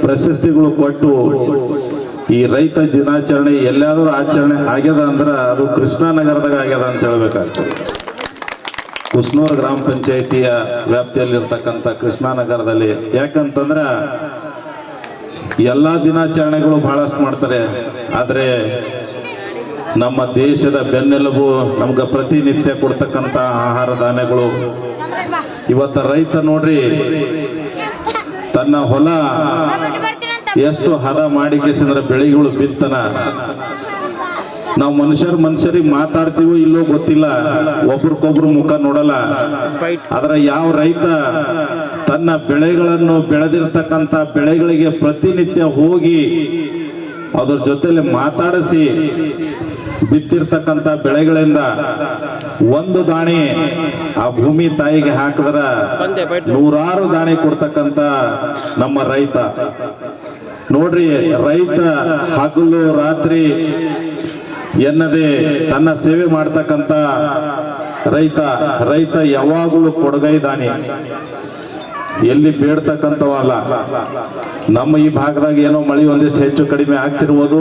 ಪ್ರಶಸ್ತಿಗಳು ಕೊಟ್ಟು ಈ ರೈತ ದಿನಾಚರಣೆ ಎಲ್ಲಾದರೂ ಆಚರಣೆ ಆಗ್ಯದ ಅಂದ್ರೆ ಅದು ಕೃಷ್ಣಾನಗರದಾಗ ಆಗ್ಯದ ಅಂತ ಹೇಳ್ಬೇಕಾಗ್ತದೆ. ಕುಸ್ನೂರು ಗ್ರಾಮ ಪಂಚಾಯಿತಿಯ ವ್ಯಾಪ್ತಿಯಲ್ಲಿರ್ತಕ್ಕಂಥ ಕೃಷ್ಣಾನಗರದಲ್ಲಿ. ಯಾಕಂತಂದ್ರೆ ಎಲ್ಲ ದಿನಾಚರಣೆಗಳು ಬಹಳಷ್ಟು ಮಾಡ್ತಾರೆ, ಆದರೆ ನಮ್ಮ ದೇಶದ ಬೆನ್ನೆಲುಬು ನಮ್ಗೆ ಪ್ರತಿನಿತ್ಯ ಕೊಡ್ತಕ್ಕಂಥ ಆಹಾರ ಧಾನ್ಯಗಳು. ಇವತ್ತು ರೈತ ನೋಡ್ರಿ ತನ್ನ ಹೊಲ ಎಷ್ಟು ಹದ ಮಾಡಿ ಕೇಸಂದ್ರೆ ಬೆಳೆಗಳು ಬಿತ್ತನ. ನಾವು ಮನುಷ್ಯರಿಗೆ ಮಾತಾಡ್ತೀವೋ ಇಲ್ಲೋ ಗೊತ್ತಿಲ್ಲ, ಒಬ್ರಿಗೊಬ್ರು ಮುಖ ನೋಡಲ್ಲ. ಆದ್ರೆ ಯಾವ ರೈತ ತನ್ನ ಬೆಳೆಗಳನ್ನು ಬೆಳೆದಿರ್ತಕ್ಕಂಥ ಬೆಳೆಗಳಿಗೆ ಪ್ರತಿನಿತ್ಯ ಹೋಗಿ ಅದ್ರ ಜೊತೆಲಿ ಮಾತಾಡಿಸಿ ಬಿತ್ತಿರ್ತಕ್ಕಂಥ ಬೆಳೆಗಳಿಂದ ಒಂದು ದಾಣಿ ಆ ಭೂಮಿ ತಾಯಿಗೆ ಹಾಕಿದ್ರ 100 ದಾಣಿ ಕೊಡ್ತಕ್ಕಂಥ ನಮ್ಮ ರೈತ. ನೋಡ್ರಿ, ರೈತ ಹಗಲು ರಾತ್ರಿ ಎನ್ನದೇ ತನ್ನ ಸೇವೆ ಮಾಡ್ತಕ್ಕಂಥ ರೈತ ಯಾವಾಗಲೂ ಕೊಡುಗೈದಾನಿ, ಎಲ್ಲಿ ಬೇಡ್ತಕ್ಕಂಥವಲ್ಲ. ನಮ್ಮ ಈ ಭಾಗದಾಗ ಏನೋ ಮಳೆ ಒಂದಿಷ್ಟು ಹೆಚ್ಚು ಕಡಿಮೆ ಆಗ್ತಿರ್ಬೋದು,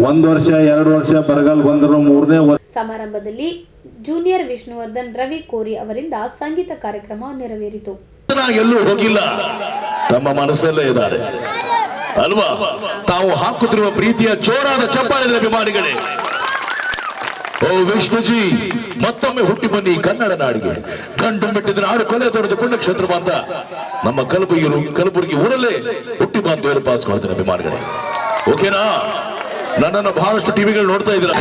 1 ವರ್ಷ 2 ವರ್ಷ ಬರಗಾಲ ಬಂದ್ರು 3ನೇ ವರ್ಷ. ಸಮಾರಂಭದಲ್ಲಿ ಜೂನಿಯರ್ ವಿಷ್ಣುವರ್ಧನ್ ರವಿ ಕೋರಿ ಅವರಿಂದ ಸಂಗೀತ ಕಾರ್ಯಕ್ರಮ ನೆರವೇರಿತು. ಎಲ್ಲೂ ಹೋಗಿಲ್ಲ, ನಮ್ಮ ಮನಸ್ಸಲ್ಲೇ ಇದ್ದಾರೆ ಅಲ್ವಾ? ತಾವು ಹಾಕುತ್ತಿರುವ ಪ್ರೀತಿಯ ಜೋರಾದ ಚಪ್ಪಾಳೆ ಅಭಿಮಾನಿಗಳೇ. ಓ ವಿಷ್ಣುಜಿ, ಮತ್ತೊಮ್ಮೆ ಹುಟ್ಟಿ ಬನ್ನಿ ಕನ್ನಡ ನಾಡಿಗೆ. ಗಂಡು ಮೆಟ್ಟಿದ ನಾಡು ಕೊಲೆ ತೋರಿದ ಪುಣ್ಯಕ್ಷೇತ್ರ ಅಂತ ನಮ್ಮ ಕಲಬುರಗಿ ಊರಲ್ಲೇ ಹುಟ್ಟಿ ಬಂದು ಪಾಸ್ ಮಾಡ್ತಾರೆ ಅಭಿಮಾನಿಗಳೇ. ಓಕೆನಾ? ನನ್ನನ್ನು ಬಹಳಷ್ಟು ಟಿವಿಗಳು ನೋಡ್ತಾ ಇದ್ರ.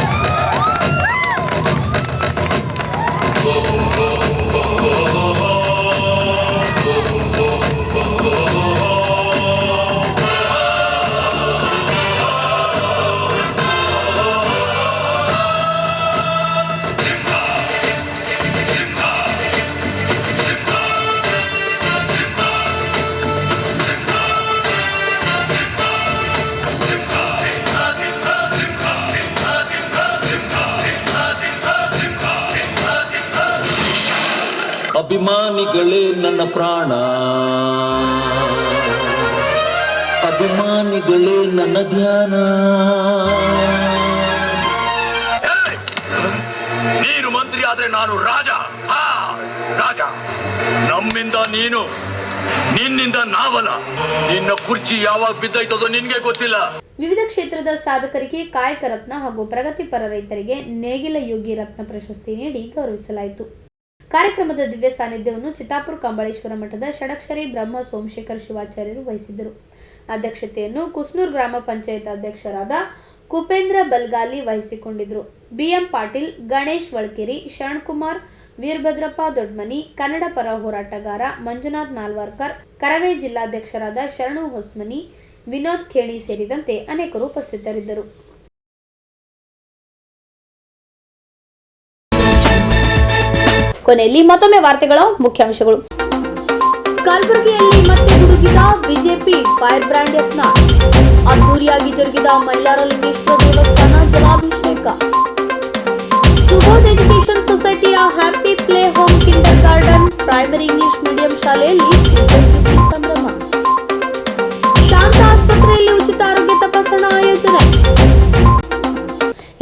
ಅಭಿಮಾನಿಗಳೇ ನನ್ನ ಪ್ರಾಣ, ಅಭಿಮಾನಿಗಳೇ ನನ್ನ ಧ್ಯಾನ. ನೀನು ಮಂತ್ರಿ ಆದ್ರೆ ನಾನು ರಾಜ. ರಾಜ ನಮ್ಮಿಂದ ನೀನು, ನಿನ್ನಿಂದ ನಾವಲ್ಲ. ನಿನ್ನ ಕುರ್ಚಿ ಯಾವಾಗ ಬಿದ್ದೈತದೋ ನಿನ್ಗೆ ಗೊತ್ತಿಲ್ಲ. ವಿವಿಧ ಕ್ಷೇತ್ರದ ಸಾಧಕರಿಗೆ ಕಾಯಕ ರತ್ನ ಹಾಗೂ ಪ್ರಗತಿಪರ ರೈತರಿಗೆ ನೇಗಿಲ ಯೋಗಿ ರತ್ನ ಪ್ರಶಸ್ತಿ ನೀಡಿ ಗೌರವಿಸಲಾಯಿತು. ಕಾರ್ಯಕ್ರಮದ ದಿವ್ಯ ಸಾನ್ನಿಧ್ಯವನ್ನು ಚಿತ್ತಾಪುರ ಕಂಬಳೇಶ್ವರ ಮಠದ ಷಡಕ್ಷರಿ ಬ್ರಹ್ಮ ಸೋಮಶೇಖರ್ ಶಿವಾಚಾರ್ಯರು ವಹಿಸಿದ್ದರು. ಅಧ್ಯಕ್ಷತೆಯನ್ನು ಕುಸ್ನೂರ್ ಗ್ರಾಮ ಪಂಚಾಯತ್ ಅಧ್ಯಕ್ಷರಾದ ಕುಪೇಂದ್ರ ಬಲ್ಗಾಲಿ ವಹಿಸಿಕೊಂಡಿದ್ದರು. ಬಿಎಂ ಪಾಟೀಲ್, ಗಣೇಶ್ ವಳ್ಕೆರಿ, ಶರಣಕುಮಾರ್, ವೀರಭದ್ರಪ್ಪ ದೊಡ್ಮನಿ, ಕನ್ನಡ ಪರ ಹೋರಾಟಗಾರ ಮಂಜುನಾಥ್ ನಾಲ್ವಾರ್ಕರ್, ಕರವೇ ಜಿಲ್ಲಾಧ್ಯಕ್ಷರಾದ ಶರಣು ಹೊಸ್ಮನಿ, ವಿನೋದ್ ಖೇಣಿ ಸೇರಿದಂತೆ ಅನೇಕರು ಉಪಸ್ಥಿತರಿದ್ದರು. ಕೊನೆಯಲ್ಲಿ ಮತ್ತೊಮ್ಮೆ ವಾರ್ತೆಗಳ ಮುಖ್ಯಾಂಶಗಳು. ಕಲಬುರಗಿಯಲ್ಲಿ ಮತ್ತೆ ಹುಡುಗಿದ ಬಿಜೆಪಿ ಫೈರ್ ಬ್ರ್ಯಾಂಡ್ ಯತ್ನ. ಅದ್ದೂರಿಯಾಗಿ ಜರುಗಿದ ಮೈಲಾರಲಿಂಗೇಶ್ವರ ದೇವಸ್ಥಾನ ಜಲಾಭಿಷೇಕ. ಸುಬೋಧ್ ಎಜುಕೇಶನ್ ಸೊಸೈಟಿಯ happy play home kindergarten primary English medium ಶಾಲೆಯಲ್ಲಿ ಸಂಭ್ರಮ. ಶಾಂತ ಆಸ್ಪತ್ರೆಯಲ್ಲಿ ಉಚಿತ ಆರೋಗ್ಯ ತಪಾಸಣಾ ಆಯೋಜನೆ.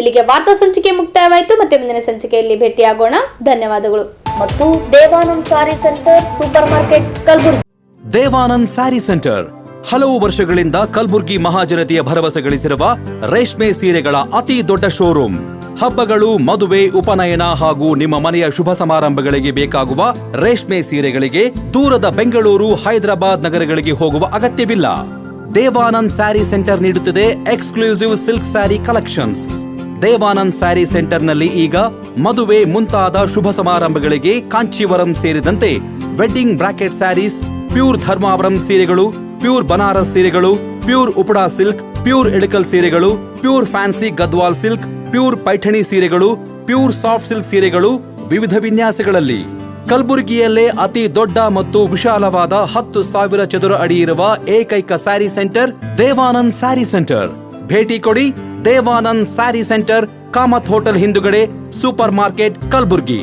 ಇಲ್ಲಿಗೆ ವಾರ್ತಾ ಸಂಚಿಕೆ ಮುಕ್ತಾಯವಾಯಿತು. ಮತ್ತೆ ಮುಂದಿನ ಸಂಚಿಕೆಯಲ್ಲಿ ಭೇಟಿಯಾಗೋಣ. ಧನ್ಯವಾದಗಳು. ಮತ್ತು Devanand sari centre super market Kalaburagi. Devanand sari centre ಹಲವು ವರ್ಷಗಳಿಂದ ಕಲಬುರ್ಗಿ ಮಹಾಜನತೆಯ ಭರವಸೆ ಗಳಿಸಿರುವ ರೇಷ್ಮೆ ಸೀರೆಗಳ ಅತಿ ದೊಡ್ಡ ಶೋರೂಮ್. ಹಬ್ಬಗಳು, ಮದುವೆ, ಉಪನಯನ ಹಾಗೂ ನಿಮ್ಮ ಮನೆಯ ಶುಭ ಸಮಾರಂಭಗಳಿಗೆ ಬೇಕಾಗುವ ರೇಷ್ಮೆ ಸೀರೆಗಳಿಗೆ ದೂರದ ಬೆಂಗಳೂರು, ಹೈದರಾಬಾದ್ ನಗರಗಳಿಗೆ ಹೋಗುವ ಅಗತ್ಯವಿಲ್ಲ. ದೇವಾನಂದ್ ಸ್ಯಾರಿ ಸೆಂಟರ್ ನೀಡುತ್ತಿದೆ exclusive silk saree collections. Devanand saree ಸೆಂಟರ್ನಲ್ಲಿ ಈಗ ಮದುವೆ ಮುಂತಾದ ಶುಭ ಸಮಾರಂಭಗಳಿಗೆ ಕಾಂಚೀವರಂ ಸೇರಿದಂತೆ wedding brocade sarees, pure Dharmavaram ಸೀರೆಗಳು, ಪ್ಯೂರ್ ಬನಾರಸ್ ಸೀರೆಗಳು, pure Uppada silk, pure Ilkal ಸೀರೆಗಳು, pure fancy Gadwal silk, pure Paithani ಸೀರೆಗಳು, ಪ್ಯೂರ್ ಸಾಫ್ಟ್ ಸಿಲ್ಕ್ ಸೀರೆಗಳು ವಿವಿಧ ವಿನ್ಯಾಸಗಳಲ್ಲಿ. ಕಲಬುರಗಿಯಲ್ಲೇ ಅತಿ ದೊಡ್ಡ ಮತ್ತು ವಿಶಾಲವಾದ 10,000 ಚದುರ ಅಡಿ ಇರುವ ಏಕೈಕ ಸ್ಯಾರಿ ಸೆಂಟರ್ ದೇವಾನಂದ್ ಸ್ಯಾರಿ ಸೆಂಟರ್. ಭೇಟಿ ಕೊಡಿ ದೇವಾನಂದ್ ಸ್ಯಾರಿ ಸೆಂಟರ್, ಕಾಮತ್ ಹೋಟೆಲ್ ಹಿಂದುಗಡೆ, ಸೂಪರ್ ಮಾರ್ಕೆಟ್, ಕಲಬುರಗಿ.